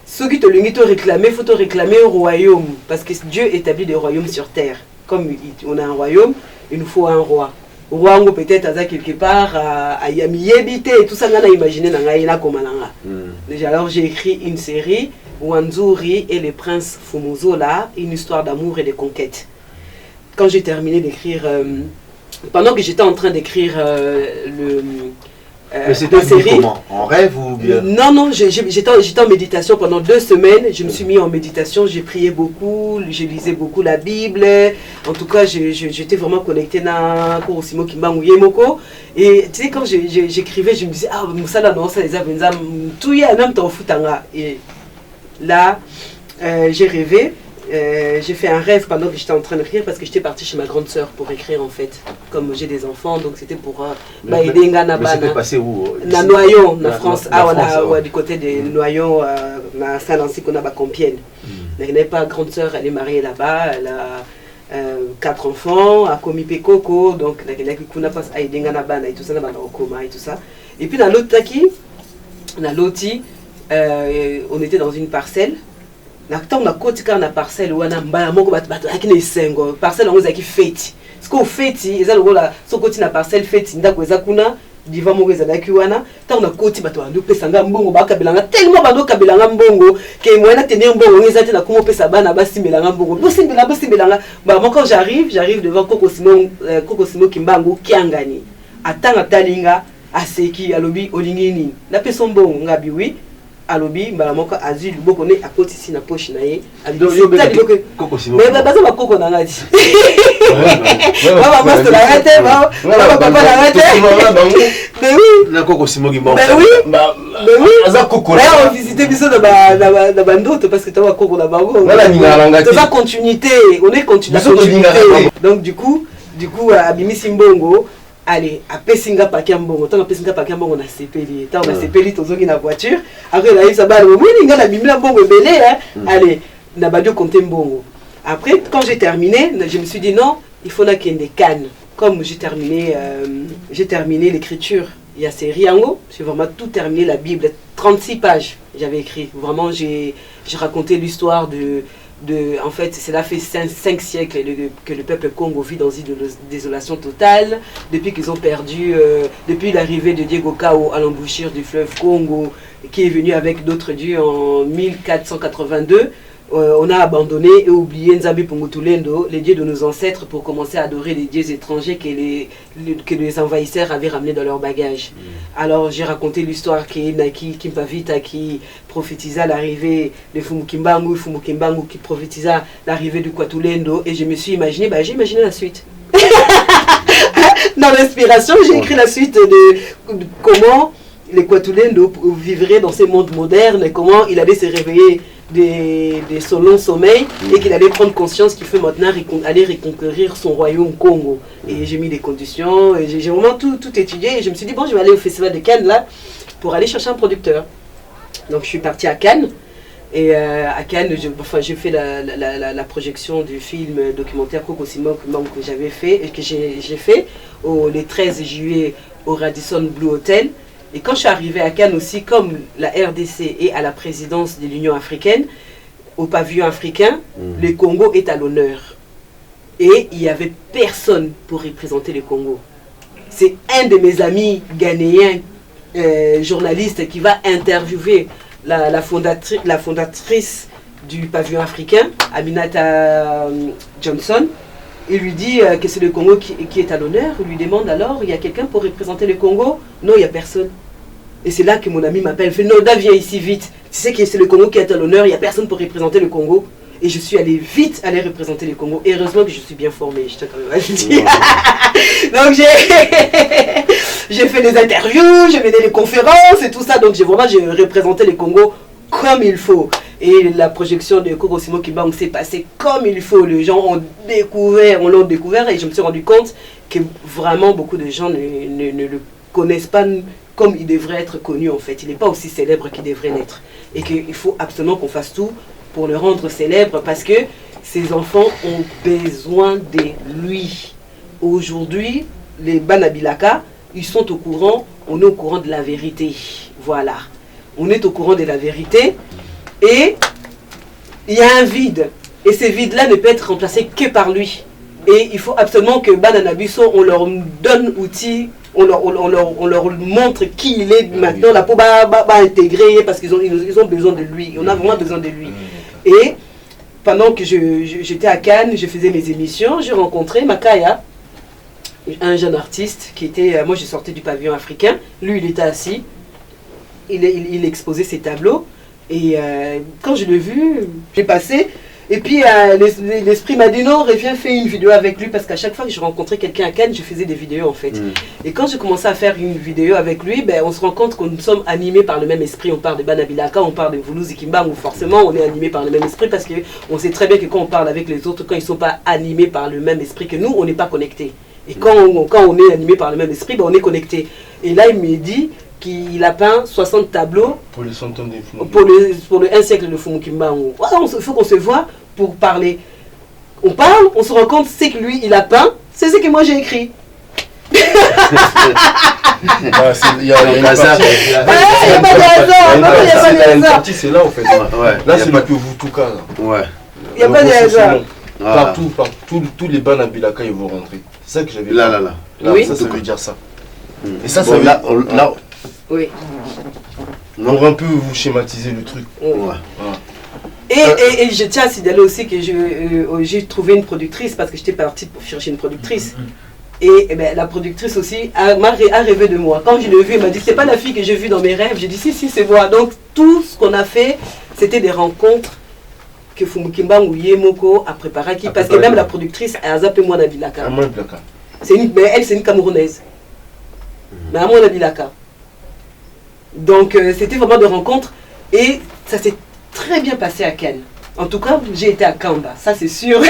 Ceux qui te l'ont réclamé, il faut te réclamer au royaume. Parce que Dieu établit des royaumes sur terre. Comme on a un royaume, il nous faut un roi. Roi, peut-être à quelque part, à Yamiyébité, tout ça, on a imaginé dans la Komalanga. Déjà, alors j'ai écrit une série, Wanzuri et les princes Fumuzola, une histoire d'amour et de conquête. Quand j'ai terminé d'écrire. Pendant que j'étais en train d'écrire mais c'était comment? En rêve ou bien? Non, j'étais en méditation pendant 2 semaines. Je me suis mis en méditation, j'ai prié beaucoup, je lisais beaucoup la Bible. En tout cas, j'étais vraiment connectée à Simon Kimbangu Yemoko. Et tu sais, quand j'écrivais, je me disais, ah, Moussala, non, ça les a tout y a un homme t'en foutanga. Et là, j'ai rêvé. J'ai fait un rêve pendant que j'étais en train d'écrire parce que j'étais partie chez ma grande sœur pour écrire en fait. Comme j'ai des enfants, donc c'était pour aider Ngana Bana. C'était passé où? Na Noyon, na France. Ah voilà, ouais, du côté des Noyon, na Saint-Lancy qu'on a à Compiègne. Elle n'est pas grande sœur, elle est mariée là-bas, elle a 4 enfants, à Komipe Koko, donc elle a pas aider Ngana Bana et tout ça, au coma et tout ça. Et puis dans l'autre taki, dans l'autre, on était dans une parcelle. Quand on a côté quand on a parcelle ou on a mbala moko bato akine sengo parcelle on a qui fête ce qu'on fête ils ont le là ce côté na parcelle fête ndako eza kuna diva moko eza daki wana tant on a côté bato ando pesa nga mbongo bakabelanga tellement bando kabelanga mbongo ke moyena tenir mbongo eza te na komo pesa bana basimbelanga mbongo bosimbelanga ba moi quand j'arrive devant Koko Simon Kimbangu kiangani atanga talinga aseki alobi olingini na pesa mbongo ngabi oui alobi mbala moko azui luboko ne akoti si na poche na ye mais baza bakoko na ngati baba basta la rate baba papa la rate mais oui na Koko Simon Kimbangu mais oui aza koko là on visiter biso na bandoto parce que toi koko na bango c'est ça continuité on est continuité donc du coup abimi simbongo allez, à Pessinga Pakiambongo, tant que Pessinga Pakiambongo na sepeli, tant on a sepeli tozoki na voiture, après là il s'abat, oui, il a bimla bongo belé, allez, na badio compter mbongo. Après quand j'ai terminé, je me suis dit non, il faut qu'il y ait des cannes. Comme j'ai terminé l'écriture, il y a série Riango, j'ai vraiment tout terminé la Bible, 36 pages, j'avais écrit. Vraiment j'ai raconté l'histoire en fait, cela fait 5 siècles que le peuple Congo vit dans une désolation totale, depuis qu'ils ont perdu, depuis l'arrivée de Diego Cao à l'embouchure du fleuve Congo, qui est venu avec d'autres dieux en 1482. On a abandonné et oublié Nzambi Pungutulendo, les dieux de nos ancêtres, pour commencer à adorer les dieux étrangers que les envahisseurs avaient ramenés dans leur bagage. Alors j'ai raconté l'histoire qui Naki Kimpavita qui prophétisa l'arrivée de Fumu Kimbangu qui prophétisa l'arrivée du Kwatulendo, et je me suis imaginé, j'ai imaginé la suite. Dans l'inspiration, j'ai écrit la suite de comment l'Équatoulien vivrait dans ce monde moderne et comment il allait se réveiller de son long sommeil et qu'il allait prendre conscience qu'il faut maintenant aller reconquérir son royaume Congo. Et j'ai mis des conditions, et j'ai vraiment tout étudié et je me suis dit, bon, je vais aller au Festival de Cannes là pour aller chercher un producteur. Donc je suis partie à Cannes. Et à Cannes, j'ai fait la projection du film documentaire Koko Simon que j'avais fait et que j'ai fait le 13 juillet au Radisson Blu Hotel. Et quand je suis arrivée à Cannes aussi, comme la RDC est à la présidence de l'Union africaine, au pavillon africain, le Congo est à l'honneur. Et il n'y avait personne pour représenter le Congo. C'est un de mes amis ghanéens, journalistes, qui va interviewer la fondatrice du pavillon africain, Aminata Johnson. Il lui dit que c'est le Congo qui est à l'honneur. Il lui demande alors, il y a quelqu'un pour représenter le Congo? Non, il n'y a personne. Et c'est là que mon ami m'appelle. Il fait, Nolda, viens ici vite. Tu sais que c'est le Congo qui est à l'honneur, il n'y a personne pour représenter le Congo. Et je suis allée vite aller représenter le Congo. Et heureusement que je suis bien formée, je tiens quand même à le dire. Donc j'ai fait des interviews, j'ai mené des conférences et tout ça. Donc j'ai représenté le Congo comme il faut. Et la projection de Koko Simon Kimbangu s'est passée comme il faut. Les gens ont l'ont découvert et je me suis rendu compte que vraiment beaucoup de gens ne le connaissent pas comme il devrait être connu en fait. Il n'est pas aussi célèbre qu'il devrait l'être. Et qu'il faut absolument qu'on fasse tout pour le rendre célèbre parce que ces enfants ont besoin de lui. Aujourd'hui, les Banabilaka, ils sont au courant, on est au courant de la vérité. Voilà. On est au courant de la vérité et il y a un vide. Et ce vide-là ne peut être remplacé que par lui. Et il faut absolument que Bananabiso, on leur donne outils, on leur montre qui il est maintenant, là, pour intégrer, parce qu'ils ont besoin de lui. On a vraiment besoin de lui. Et pendant que j'étais à Cannes, je faisais mes émissions, j'ai rencontré Makaya, un jeune artiste qui était... Moi, j'ai sorti du pavillon africain. Lui, il était assis. Il exposait ses tableaux. Et quand je l'ai vu, j'ai passé. Et puis, l'esprit m'a dit, non, reviens, fais une vidéo avec lui. Parce qu'à chaque fois que je rencontrais quelqu'un à Cannes, je faisais des vidéos, en fait. Et quand j'ai commencé à faire une vidéo avec lui, ben, on se rend compte que nous sommes animés par le même esprit. On parle de Banabilaka, on parle de Vuluzi Kimbangu. Forcément, on est animés par le même esprit. Parce qu'on sait très bien que quand on parle avec les autres, quand ils ne sont pas animés par le même esprit que nous, on n'est pas connectés. Et quand on est animé par le même esprit, ben on est connecté. Et là, il me dit qu'il a peint 60 tableaux pour le 100 ans de Fumu. Pour le 1 siècle de Fumu Kimbangu. Voilà, il faut qu'on se voit pour parler. On parle, on se rend compte, c'est que lui, il a peint, c'est ce que moi j'ai écrit. Il y a une hasard. Il n'y a pas de hasard. Une partie, c'est là en fait. Là, c'est le Vutuka. Il n'y a pas de hasard. Partout, tous les Banabilaka, ils vont rentrer. C'est ça que j'avais là. Oui. Ça veut dire ça. Et ça, bon, là, oui. Pour un peu vous schématiser le truc. Et je tiens à signaler aussi que j'ai trouvé une productrice parce que j'étais partie pour chercher une productrice. Et ben, la productrice aussi a rêvé de moi. Quand je l'ai vue, elle m'a dit, c'est pas la fille que j'ai vue dans mes rêves. J'ai dit, si, c'est moi. Donc tout ce qu'on a fait, c'était des rencontres que Fumu Kimbangu Yemoko a préparé. Parce que même la productrice, elle a zappé moi Nabilaka. Elle, c'est une Camerounaise. Mais à moi Nabilaka. Donc c'était vraiment des rencontres. Et ça s'est très bien passé à Cannes. En tout cas, j'ai été à Kamba. Ça, c'est sûr.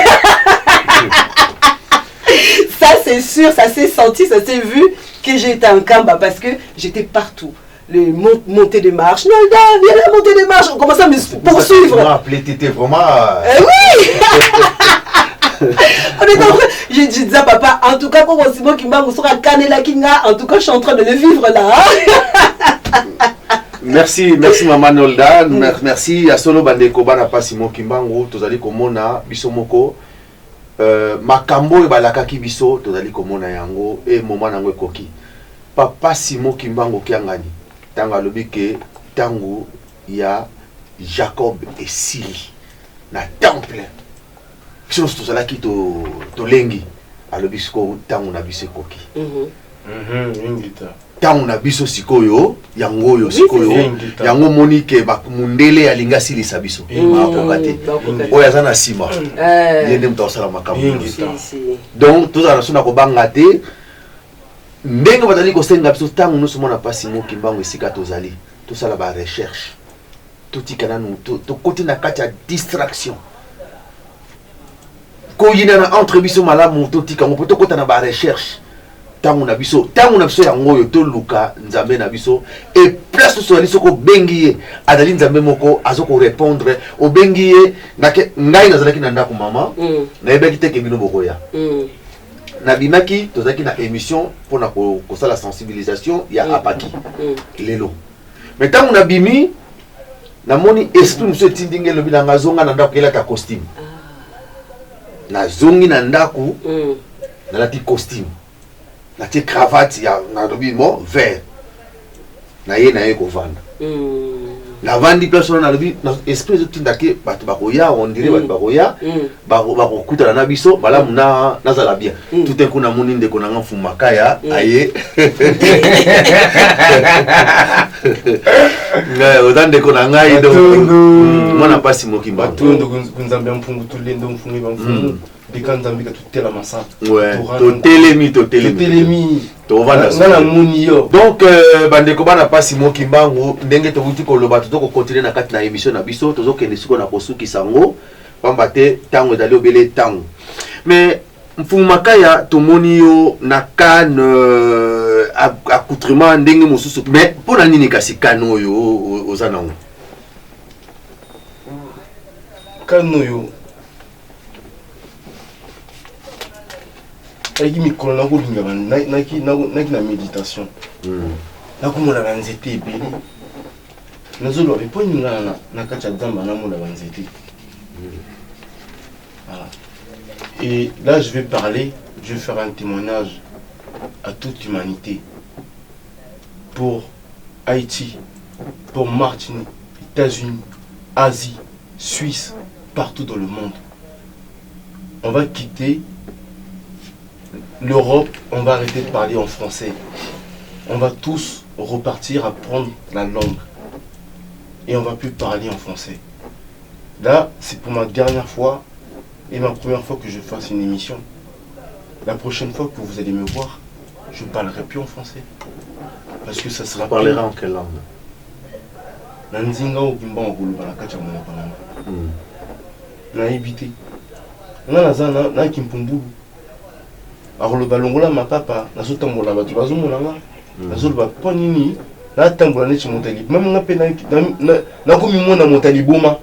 Ça, c'est sûr. Ça s'est senti, ça s'est vu que j'ai été à Kamba parce que j'étais partout. Les montées de marche. Non, viens là, montée de marche. On commençait à me poursuivre. T'étais vraiment... oui. Je disais à papa, en tout cas, quand on Simon Kimbangu sera Kanela Kinga, en tout cas, je suis en train de le vivre là. Merci Maman Nolda. Merci à Solo Bandeko Bana pas Simon Kimbangu. Tozali komona bisomoko. Makambo e balakaki biso tozali komona yango e moment nango ekoki. Papa Simon Kimbangu kiangani. Tanga lobike tangu ya Jacob et Sili na temple. Chose tozalaki to lengi alobisko tangu na biso ekoki. Tangu na biso sikoyo yango yo sikoyo yango monike bakmundele ya lingasi li sabiso makokate oya zana sima yende mtosala makambo donc tozala sona ko banga te ndenge bazali kosenga biso ntango nyonso mwana mpasi Simon Kimbangu esika tozali tosala ba recherche totika nanu tokoti na kati ya distraction koyina na entre biso malamu totika ngo po tokota na ba recherche ntango na biso yango oyo toluka nzambe na biso et place tozali soko bengi ye azali nzambe moko azoko répondre obengi ye ngai nazalaki na ndako mama nayebaki teke bino bokoya nabimaki tozalaki na émission mpona kosala sensibilisation ya apaki lelo mais ntango nabimi namoni esprit mosusu etindi ngai elobi nanga azonga na ndako elata costume nazongi na ndako nalati costume natie cravate ya nalobi mo vert naye kovanda navandi place wana nalobi esprit ezotinda ke bato bakoya ondire bato bakoya bakokutana na biso malamu nazala bien tout un coup namoni ndeko nanga Mfumakaya aye oza ndeko na ngai mwana mpasi mokimba kunzambe mpungu tulendo mfungi bamfungu bika nzambe ka tutela masa totelemi ngana muni yo donc bandeko bana mpasi mokimbangu ndenge tovuti koloba tozokokontinue na kati na émission na biso tozokende siko na kosukisa yango pamba te ntango ezali obele ntango mais Mfumakaya tomoni yo na kane accoutrement ndenge mosusu mais mpona nini kasi kane oyo oza nango kane oyo ayiki mikolo nakolinga naki na méditation nakomona banzete ebele nazoloba mpo ningana na kati ya nzambe namona banzete. Et là je vais faire un témoignage à toute humanité pour Haïti, pour Martinique, États-Unis, Asie, Suisse, partout dans le monde. On va quitter l'Europe, on va arrêter de parler en français. On va tous repartir à prendre la langue. Et on va plus parler en français. Là, c'est pour ma dernière fois et ma première fois que je fasse une émission. La prochaine fois que vous allez me voir, je ne parlerai plus en français. Parce que ça sera... Tu parleras en quelle langue? Nanzinga ou Kimba ou Gulu Balakacha Monapanama. Na évité. Na Kimpumbulu. Alors le balongola ma papa, na sotambola batu bazomolanga. Na zolba ponini, na tambola ne chimotali. Même nga pe na komi mona motali boma.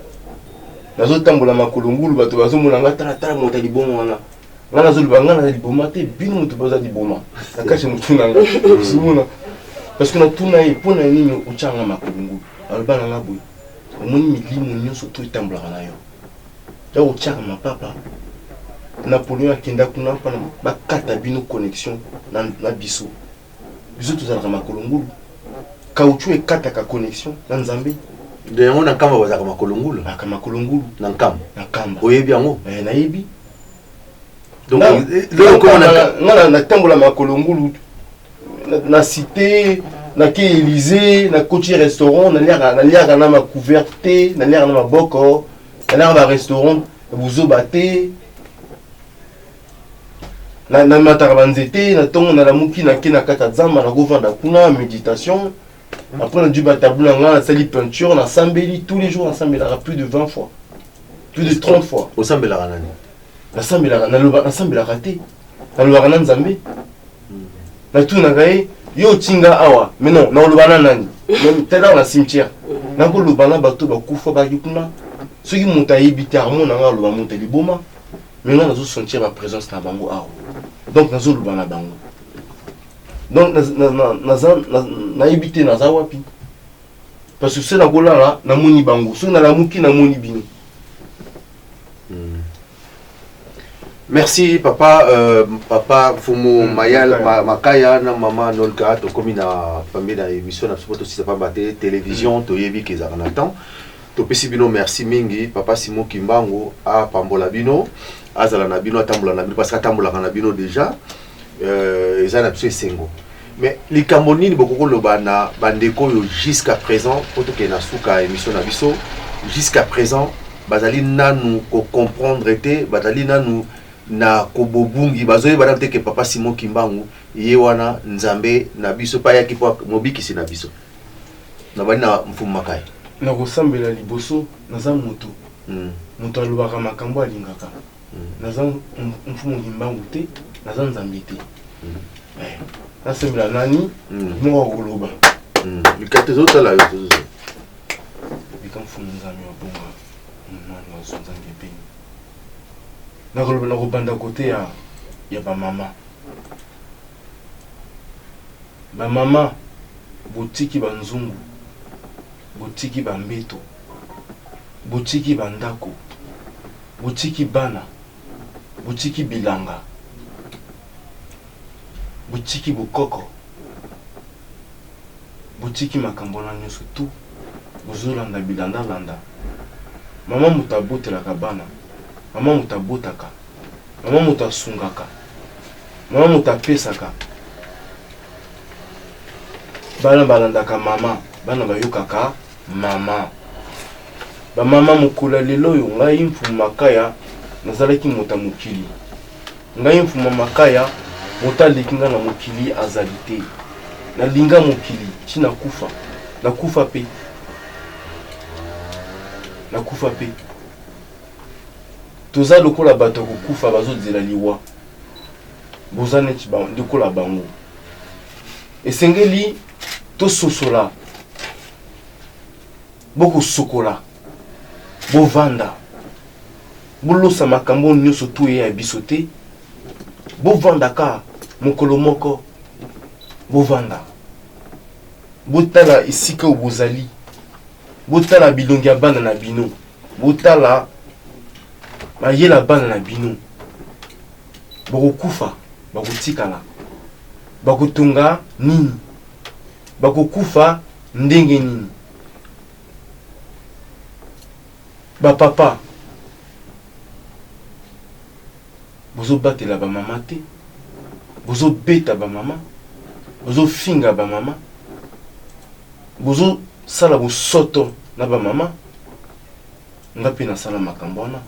Na zotambola makolongulu batu bazomolanga tala motali boma wana. Ngana zolba ngana di boma te bino mutu baza di boma. Na kache mutu nanga. Sumuna. Parce que na tuna e pona nini ochanga makolongulu. Alba na boy. Omoni milimo nyonso to itambola na yo. Ya ochanga ma papa. Napoléon akenda kuna pana bakata bino connexion na biso. Biso tozalaka makolongulu. Kauchu ekataka connexion na Nzambe. De yango na kamba bazaka makolongulu. Aka makolongulu na nkamba. Na kamba. Oyebi yango? Nayebi. Donc le comment na tambola makolongulu na cité na ke Élysée na coach restaurant na liaka na ma couverte na liaka na maboko na liaka na restaurant buzobate na mataka banzete na tongo na lamuki na ke na kata zamba na govanda kuna méditation. Après na duba tabula nga na sali peinture na sambeli tous les jours na sambela plus de 20 fois. Plus de 30 fois. Au sambela nani? Na sambela raté. Na loba na Nzambe. Na tout na gaé yo tinga awa. Mais non, na loba na nani. Même tela na cimetière. Na ko loba na bato ba kufa ba yukuna. Soki monta yibite harmon na nga loba monta liboma. Mais nga nazo sentir ma présence na bango awa. Donc nazo loba na bango. Donc na yibite na za wapi. Parce que c'est na gola là na moni bango. So na la muki na moni bino. Merci papa, papa Fumo Mayal Makaya na mama Nolka to komi na famille na émission na support aussi pas batté télévision to yebi ke za na temps to pesi bino merci mingi papa Simon Kimbangu a pambola bino azala na bino atambola na bino parce que atambola na bino déjà eza na biso sengo mais likambo nini bokoko loba na bandeko yo jusqu'à présent poto ke na suka émission na biso jusqu'à présent bazali nanu ko comprendre te bazali nanu na kobobungi bazoye badate ke papa Simon Kimbangu yewana nzambe na biso pa yaki po mobikisi na biso na bali na mfumu makai na kosambela liboso naza moto moto alobaka makambo alingaka naza mfumu kimbangu te naza nzambe te nasembela nani moko koloba mikate zotala yo tozo bika mfumu nzambe wabonga nani wazonzange peni nakoloba nakobanda kote ya bamama bamama botiki banzungu botiki bambeto botiki bandako botiki bana botiki bilanga botiki bokoko botiki makambo na nyonso tu bozolanda bilanda-landa mama moto abotelaka bana mama moto abotaka mama moto asungaka mama moto apesaka bana balandaka mama bana bayokaka mama bamama mokolo lelo oyo ngai mfumu makaya nazalaki moto ya mokili ngai mfumu makaya moto aleki nga na mokili azali te nalinga mokili ti nakufa pe toza lokola bato ya kokufa bazozela liwa boza neti lokola bango esengeli tososola bokosokola bovanda bolosa makambo nyonso to ya biso te bovandaka mokolo moko bovanda botala esika oyo bozali botala bilongi ya bana na bino botala mayela bana na bino bakokufa bakotikala bakotonga nini bakokufa ndenge nini bapapa bozobatela bamama te bozobeta bamama bozofinga bamama bozosala bosoto na bamama nga mpe nasala makambo wana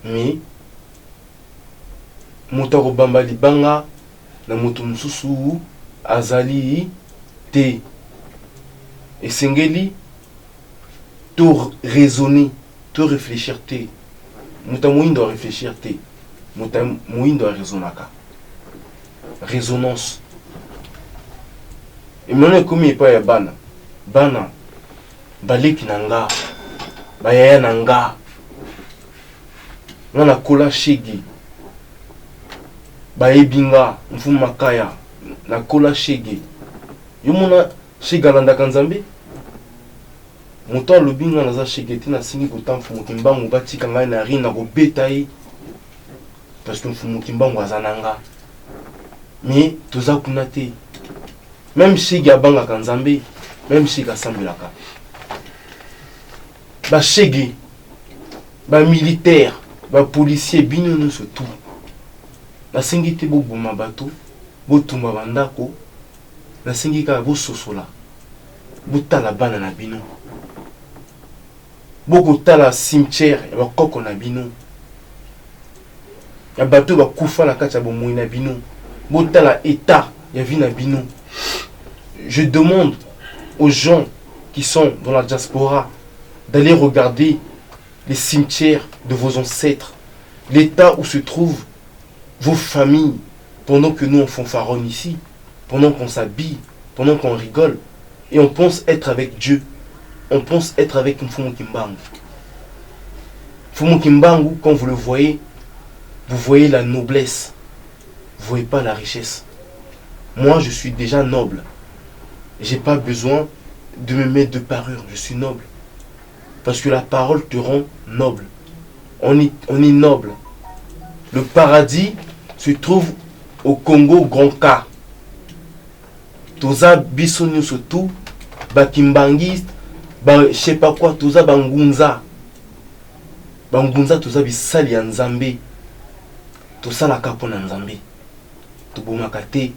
me moto akobamba libanga na moto mosusu azali te esengeli to raisonner to réfléchir te moto moindo réfléchir te moto moindo raisonnaka résonance emona ekomi epai ya bana baleki na nga bayaya na nga nga nakola shege bayebi nga mfumu makaya nakola shege yo mona shege alandaka nzambe moto alobi nga naza shege te nasingi kota mfumu kimbangu batika ngai na ri na kobeta ye parce que mfumu kimbangu aza na nga me toza kuna te même shege abangaka nzambe même shege asambelaka bashege bamilitaire bapolisier bino nyonso tu nasengi te boboma bato botumba bandako nasengi kaka bososola botala bana na bino bokotala cimetière ya bakoko na bino ya bato bakufa na kati ya bomoi na bino botala état ya vie na bino. Je demande aux gens qui sont dans la diaspora d'aller regarder les cimetières de vos ancêtres, l'état où se trouvent vos familles, pendant que nous on fanfaronne ici, pendant qu'on s'habille, pendant qu'on rigole, et on pense être avec Dieu, on pense être avec Mfumu Kimbangu. Mfumu Kimbangu, quand vous le voyez, vous voyez la noblesse, vous ne voyez pas la richesse. Moi, je suis déjà noble. J'ai pas besoin de me mettre de parure, je suis noble. Parce que la parole te rend noble. On est noble. Le paradis se trouve au Congo Grand K. Toza bisonyo surtout, bakimbangiste, je sais pas quoi, toza bangunza. Bangunza toza bisali ya nzambe. Tosalaka pona nzambe. Tobomaka te,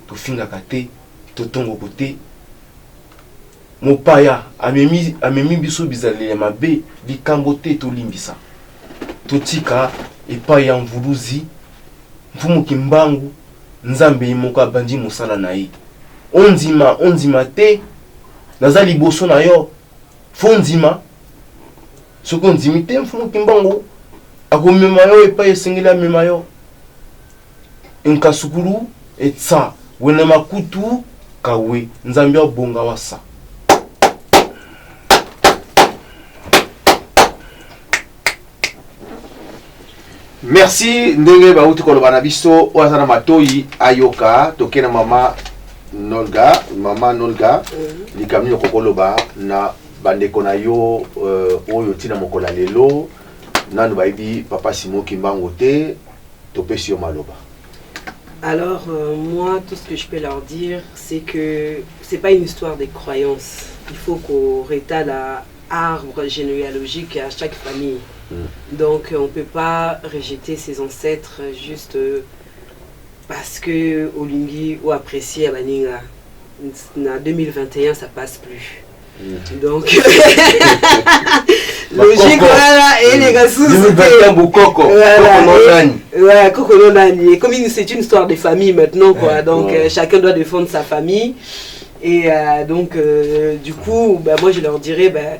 tofingaka te, totongoko te. Mopaya amemi biso bizali ya mabe likambo te tolimbisa. Totika epai ya mvuluzi Mfumu Kimbangu nzambe moko abandi mosala na ye ondima te naza liboso na yo fo ndima soki ondimi te mfumu kimbangu akomema yo epai esengeli amema yo nkasukulu etsa wena makutu kawe nzambe abonga wasa. Merci ndenge bauti koloba na biso oazana matoi ayoka tokena mama Nolga likamni kokoloba na bandeko na yo oyo tina mokola lelo nanu baibi papa Simon Kimbangu te topesi yo maloba. Alors, moi, tout ce que je peux leur dire, c'est que c'est pas une histoire de croyance. Il faut qu'on rétale l'arbre généalogique à chaque famille. Donc, on ne peut pas rejeter ses ancêtres juste parce que Olingi ou apprécié à Baninga. En 2021, ça passe plus. Donc, logique, voilà, et les gars, et comme c'est une histoire de famille maintenant, quoi, donc chacun doit défendre sa famille. Et donc, du coup, ben, moi je leur dirais, ben,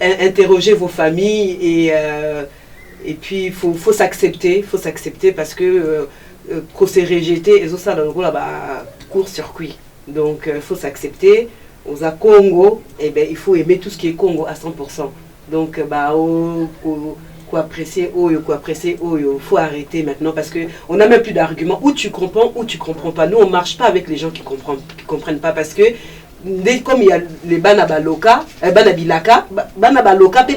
interrogez vos familles et puis il faut s'accepter parce que quand c'est rejeté, et ça dans le là-bas, court-circuit. Donc, il faut s'accepter. Aux Congo, eh ben, il faut aimer tout ce qui est Congo à 100%. Donc, bah, quoi apprécier, il faut arrêter maintenant parce qu'on n'a même plus d'arguments. Ou tu comprends ou tu comprends pas. Nous, on ne marche pas avec les gens qui comprennent pas parce que comme il y a les Banabaloka, Banabilaka, Banabaloka,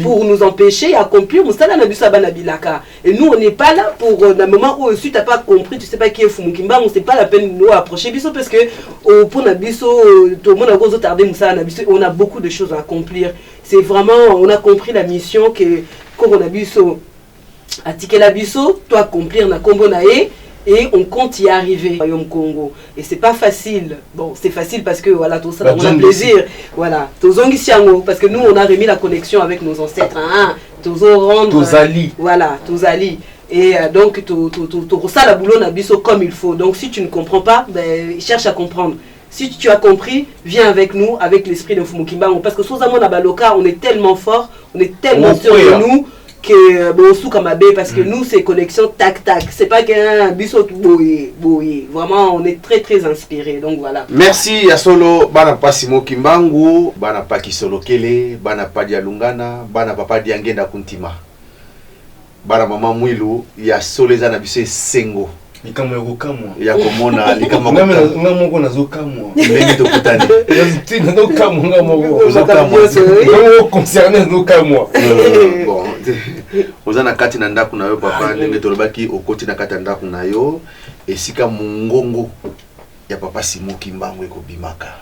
pour nous empêcher d'accomplir Banabilaka. Et nous, on n'est pas là pour un moment où tu n'as pas compris, tu ne sais pas qui est Fumukimba, on ne sait pas la peine de nous approcher parce que pour Nabiso, tout le monde a tardé on a beaucoup de choses à accomplir. C'est vraiment, on a compris la mission que Coronabiso a tiqué la biso, toi accomplir na combo nae. Et on compte y arriver au Royaume Congo. Et c'est pas facile. Bon, c'est facile parce que voilà, tout ça, on a plaisir. Voilà, parce que nous, on a remis la connexion avec nos ancêtres. Voilà, tous alliés. Et donc, tout ça, la boulot n'a biso comme il faut. Donc, si tu ne comprends pas, ben, cherche à comprendre. Si tu as compris, viens avec nous, avec l'esprit de Fumukimba. Parce que sous Amon Abaloka, on est tellement fort, on est tellement sûr de nous. Que bon sous comme parce que nous c'est connexion tac tac, c'est pas qu'un bisou boye vraiment on est très très inspiré, donc voilà. Merci ya solo bana pa Simon Kimbangu, bana pa Kisolo Kele, bana pa Dialungana, bana papa Diangenda Kuntima, bana mama Mwilu ya soleza na biso sengo likambo ya kokamwa ya komona likambo ngamoko nazokamwa ndenge tokutani yazitina nokamwa ngamoko concerné nokamwa bon ozana kati na ndaku na yo papa ndenge tolobaki okoti na kati na ndaku na yo esika mungongo ya papa Simon Kimbangu ekobimaka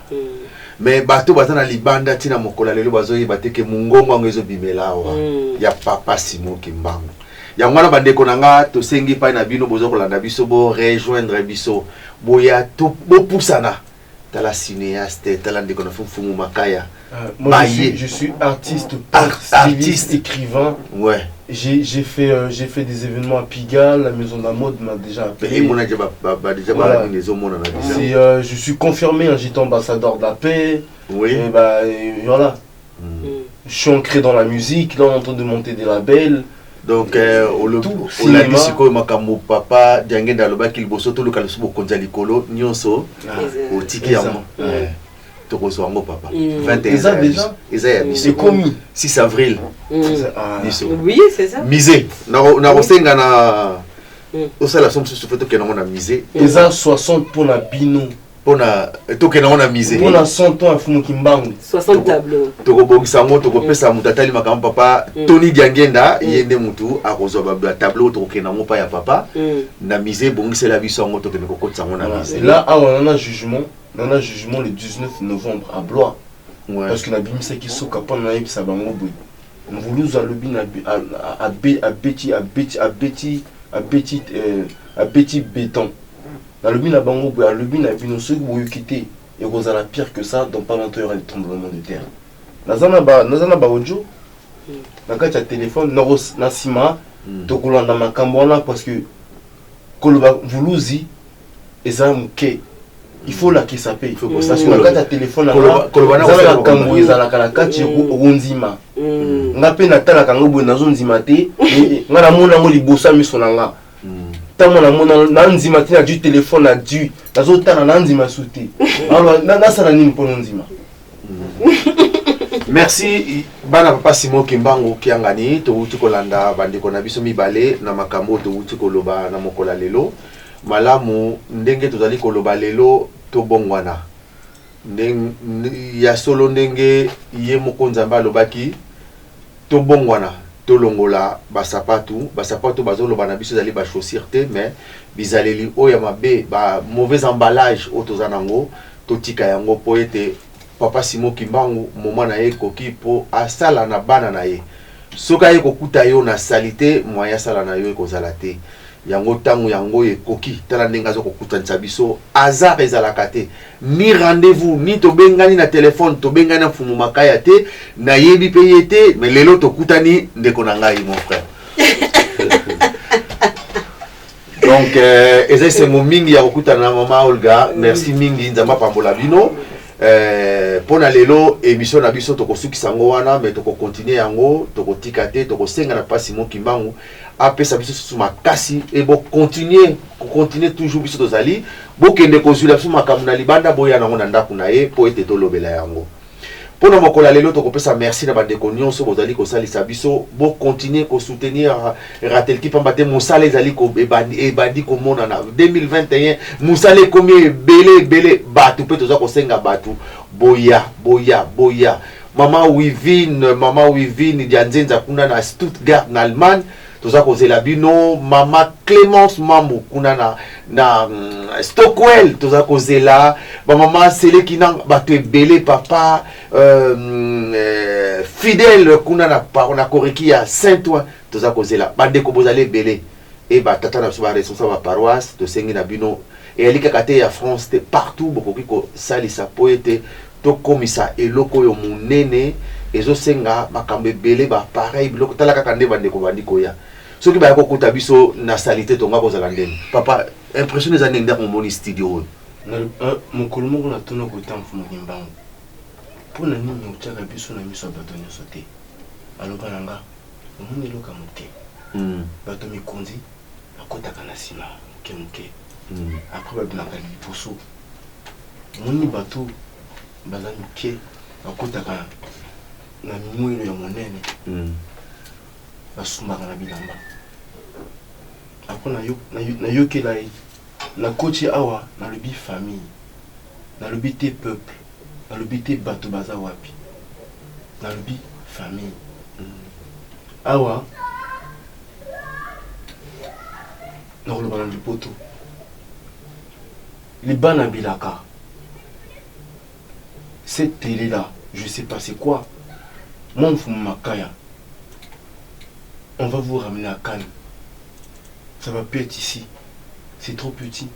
mais bato bazana libanda tina mokola lelo bazoyi bateke mungongo ngo ezobimelawa ya papa Simon Kimbangu. Yangwana bandeko nanga to sengi pa na bino bozo kolanda biso bo rejoindre biso boya to bo poussana tala cinéaste tala ndeko na fumu makaya. Moi je suis artiste, styliste, écrivain. Ouais. J'ai fait des événements à Pigalle, la maison de la mode m'a déjà appelé. Voilà. Je suis confirmé, hein, j'étais ambassadeur de la paix. Oui. Et voilà. Je suis ancré dans la musique, là on est en train de monter des labels. Donc on l'a dit siko makambo papa Diangenda loba ki liboso to lokala subo konza likolo nyonso au tiki yango to kozo papa 21 déjà c'est commis 6 avril oui c'est ça misé na rosenga na au sala somme sur photo que na misé eza 60 pour la bino pona toke na ona misé pona 100 ans à Fumukimbangu 60 tableaux toko bongisa mo toko pesa mutatali makambo papa Tony Diangenda yende mutu akozo ba tableau toke na mo pa ya papa na misé bongisa la biso ngo toke ko kotsa ngo na misé là on a un jugement le 19 novembre à Blois parce que na bimisa ki soka pona na yebisa bango boy mvuluza lobi na à petit béton. Dans le bin à Bango, le bin à Binosso, vous quittez et vous allez pire que ça, dans pas longtemps il y aura des tremblements de terre. Nazana ba audio, dans le téléphone, Nasima, Tokolanda Makambona, parce que Koloba Voulouzi, eza muke il faut la qui s'appelle il faut parce parce que que la téléphone la kango ezala kala kati onzima nga pe natala kango bo nazo nzima te nga na mona ngo libosa miso na nga tamo na mona na nzima te na du téléphone na du nazo tana na nzima suti alors na sala nini pour nzima. Merci bana papa Simon Kimbangu kiangani to wuti kolanda bandeko na biso mibale na makambo to wuti koloba na mokola lelo malamu ndenge tozali koloba lelo to bongwana ya solo ndenge ye mokonza mba lobaki to bongwana to longola basapatu bazoloba na biso zali ba chaussure te mais bizaleli oya mabe ba mauvais emballage otozanango to tika yango po ete papa Simon Kimbangu moment na ye koki po asala na bana na ye soka ye kokuta yo na salite moya sala na yo ekozala te yango tango yango ekoki tala ndenge azo kokutanisa biso hasard ezalaka te ni rendez-vous ni tobengani na téléphone tobengani na mfumu makaya te na yebi pe ye te mais lelo tokutani ndeko na ngai mon frère. Donc eza sengo mingi ya kokutana na mama Olga merci mingi nzamba pambola bino. Pona lelo émission na biso tokosukisa ngo wana mais toko continuer yango toko tikate toko senga na papa Simon Kimbangu apesa biso sous makasi et bo continuer toujours biso tozali bo kende kozula biso makamu na libanda boya na ngona ndako na ye po ete tolobela yango pona mokola lelo toko pesa merci na bandeko nyonso bozali ko salisa biso bo continuer ko soutenir ratel ki pamba te mosala ezali ko ebandi ko mona na 2021 mosala komi belé batu pe toza ko senga batu boya mama Wivine dianzenza kuna na Stuttgart na Allemagne toza ko zela bino mama Clémence Mambo kuna na Stockwell toza ko zela ba mama Seleki na batu ebele papa fidèle kuna na koreki ya Saint-Ouen toza ko zela bandeko bozale ebele et ba tata na ba responsable ba paroisse to sengi na bino et alika kate ya France te partout bokoki ko salisa poete to komisa eloko yo munene ezo senga makambe bele ba pareil biloko tala kaka nde bandeko bandiko ya soki ba kokuta biso na salite to nga kozala ndeni papa impressionné za ndenge mo moni studio na mokolo moko na tona ko tamfu Kimbangu pona nini utaka biso na miso bato nyonso te aloba nanga omoni loka moke bato mikonzi akotaka na sima moke après babinaka liboso omoni bato baza mike akotaka na mimwelo ya monene basumbaka na bilamba apona na yokela na koti awa na lobi famille na lobi te peuple na lobi te bato baza wapi na lobi famille awa na koloba na lipoto libana bilaka cette télé là je sais pas c'est quoi mon fou makaya on va vous ramener à Cannes ça va plus être ici c'est trop petit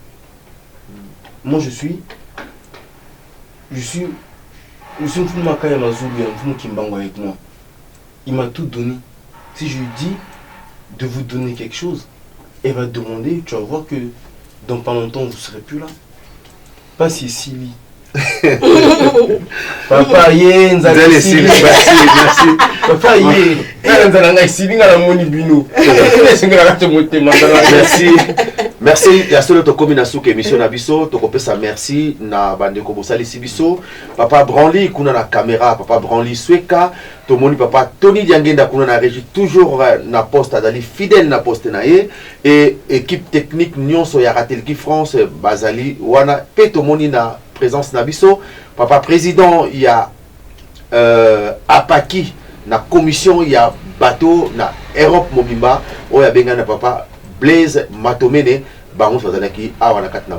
moi je suis fou makaya mazulu un fou Kimbangu avec moi il m'a tout donné si je lui dis de vous donner quelque chose elle va demander tu vas voir que dans pas longtemps vous serez plus là pas si ici lui papa ye nzali sili merci papa ye nzala ngai sili ngala moni bino singa la temote mandala merci ya solo to komi na suka émission na biso to kopesa merci na bandeko bosali biso papa Branly kuna na caméra papa Branly Sweka to moni papa Tony Diangenda kuna na régie toujours na poste azali fidèle na poste na ye et équipe technique nyonso ya Ratelki France bazali wana pe to moni na présence nabiso papa président il y a apaki na commission il y a bateau na Europe mobimba oya benga na papa Blaise Matomene bango fazalaki awa na kati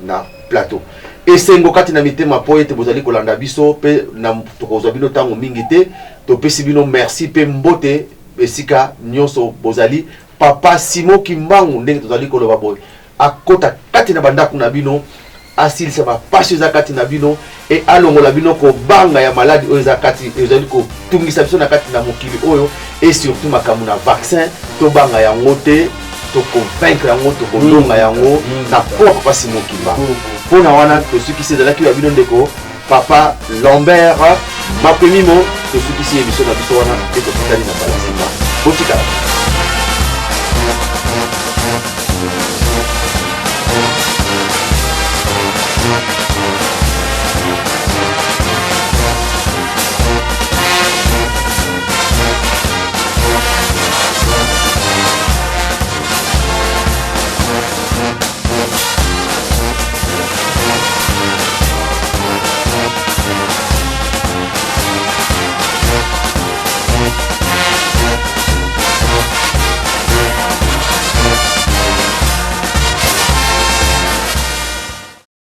na plateau et sengo kati na mitema poete bozali kolanda biso pe na tokozwa bino tango mingi te to pesi bino merci pe mbote esika nyonso bozali papa Simon Kimbangu ndenge tozali koloba boy akota kati na bandako na bino asilisa ba passion za kati na bino et alongola bino ko banga ya maladi oyo za kati ezali ko tungisa biso na kati na mokili oyo et surtout makamuna vaccin to banga ya ngote tokovaincre yango tokolonga yango na mpo ya papa Simon Kimbangu mpona wana tosukisi ezalaki ya bino ndeko papa Lambert Makwemimo tosukisi émission na biso wana nde tokutani na bala nsima botikala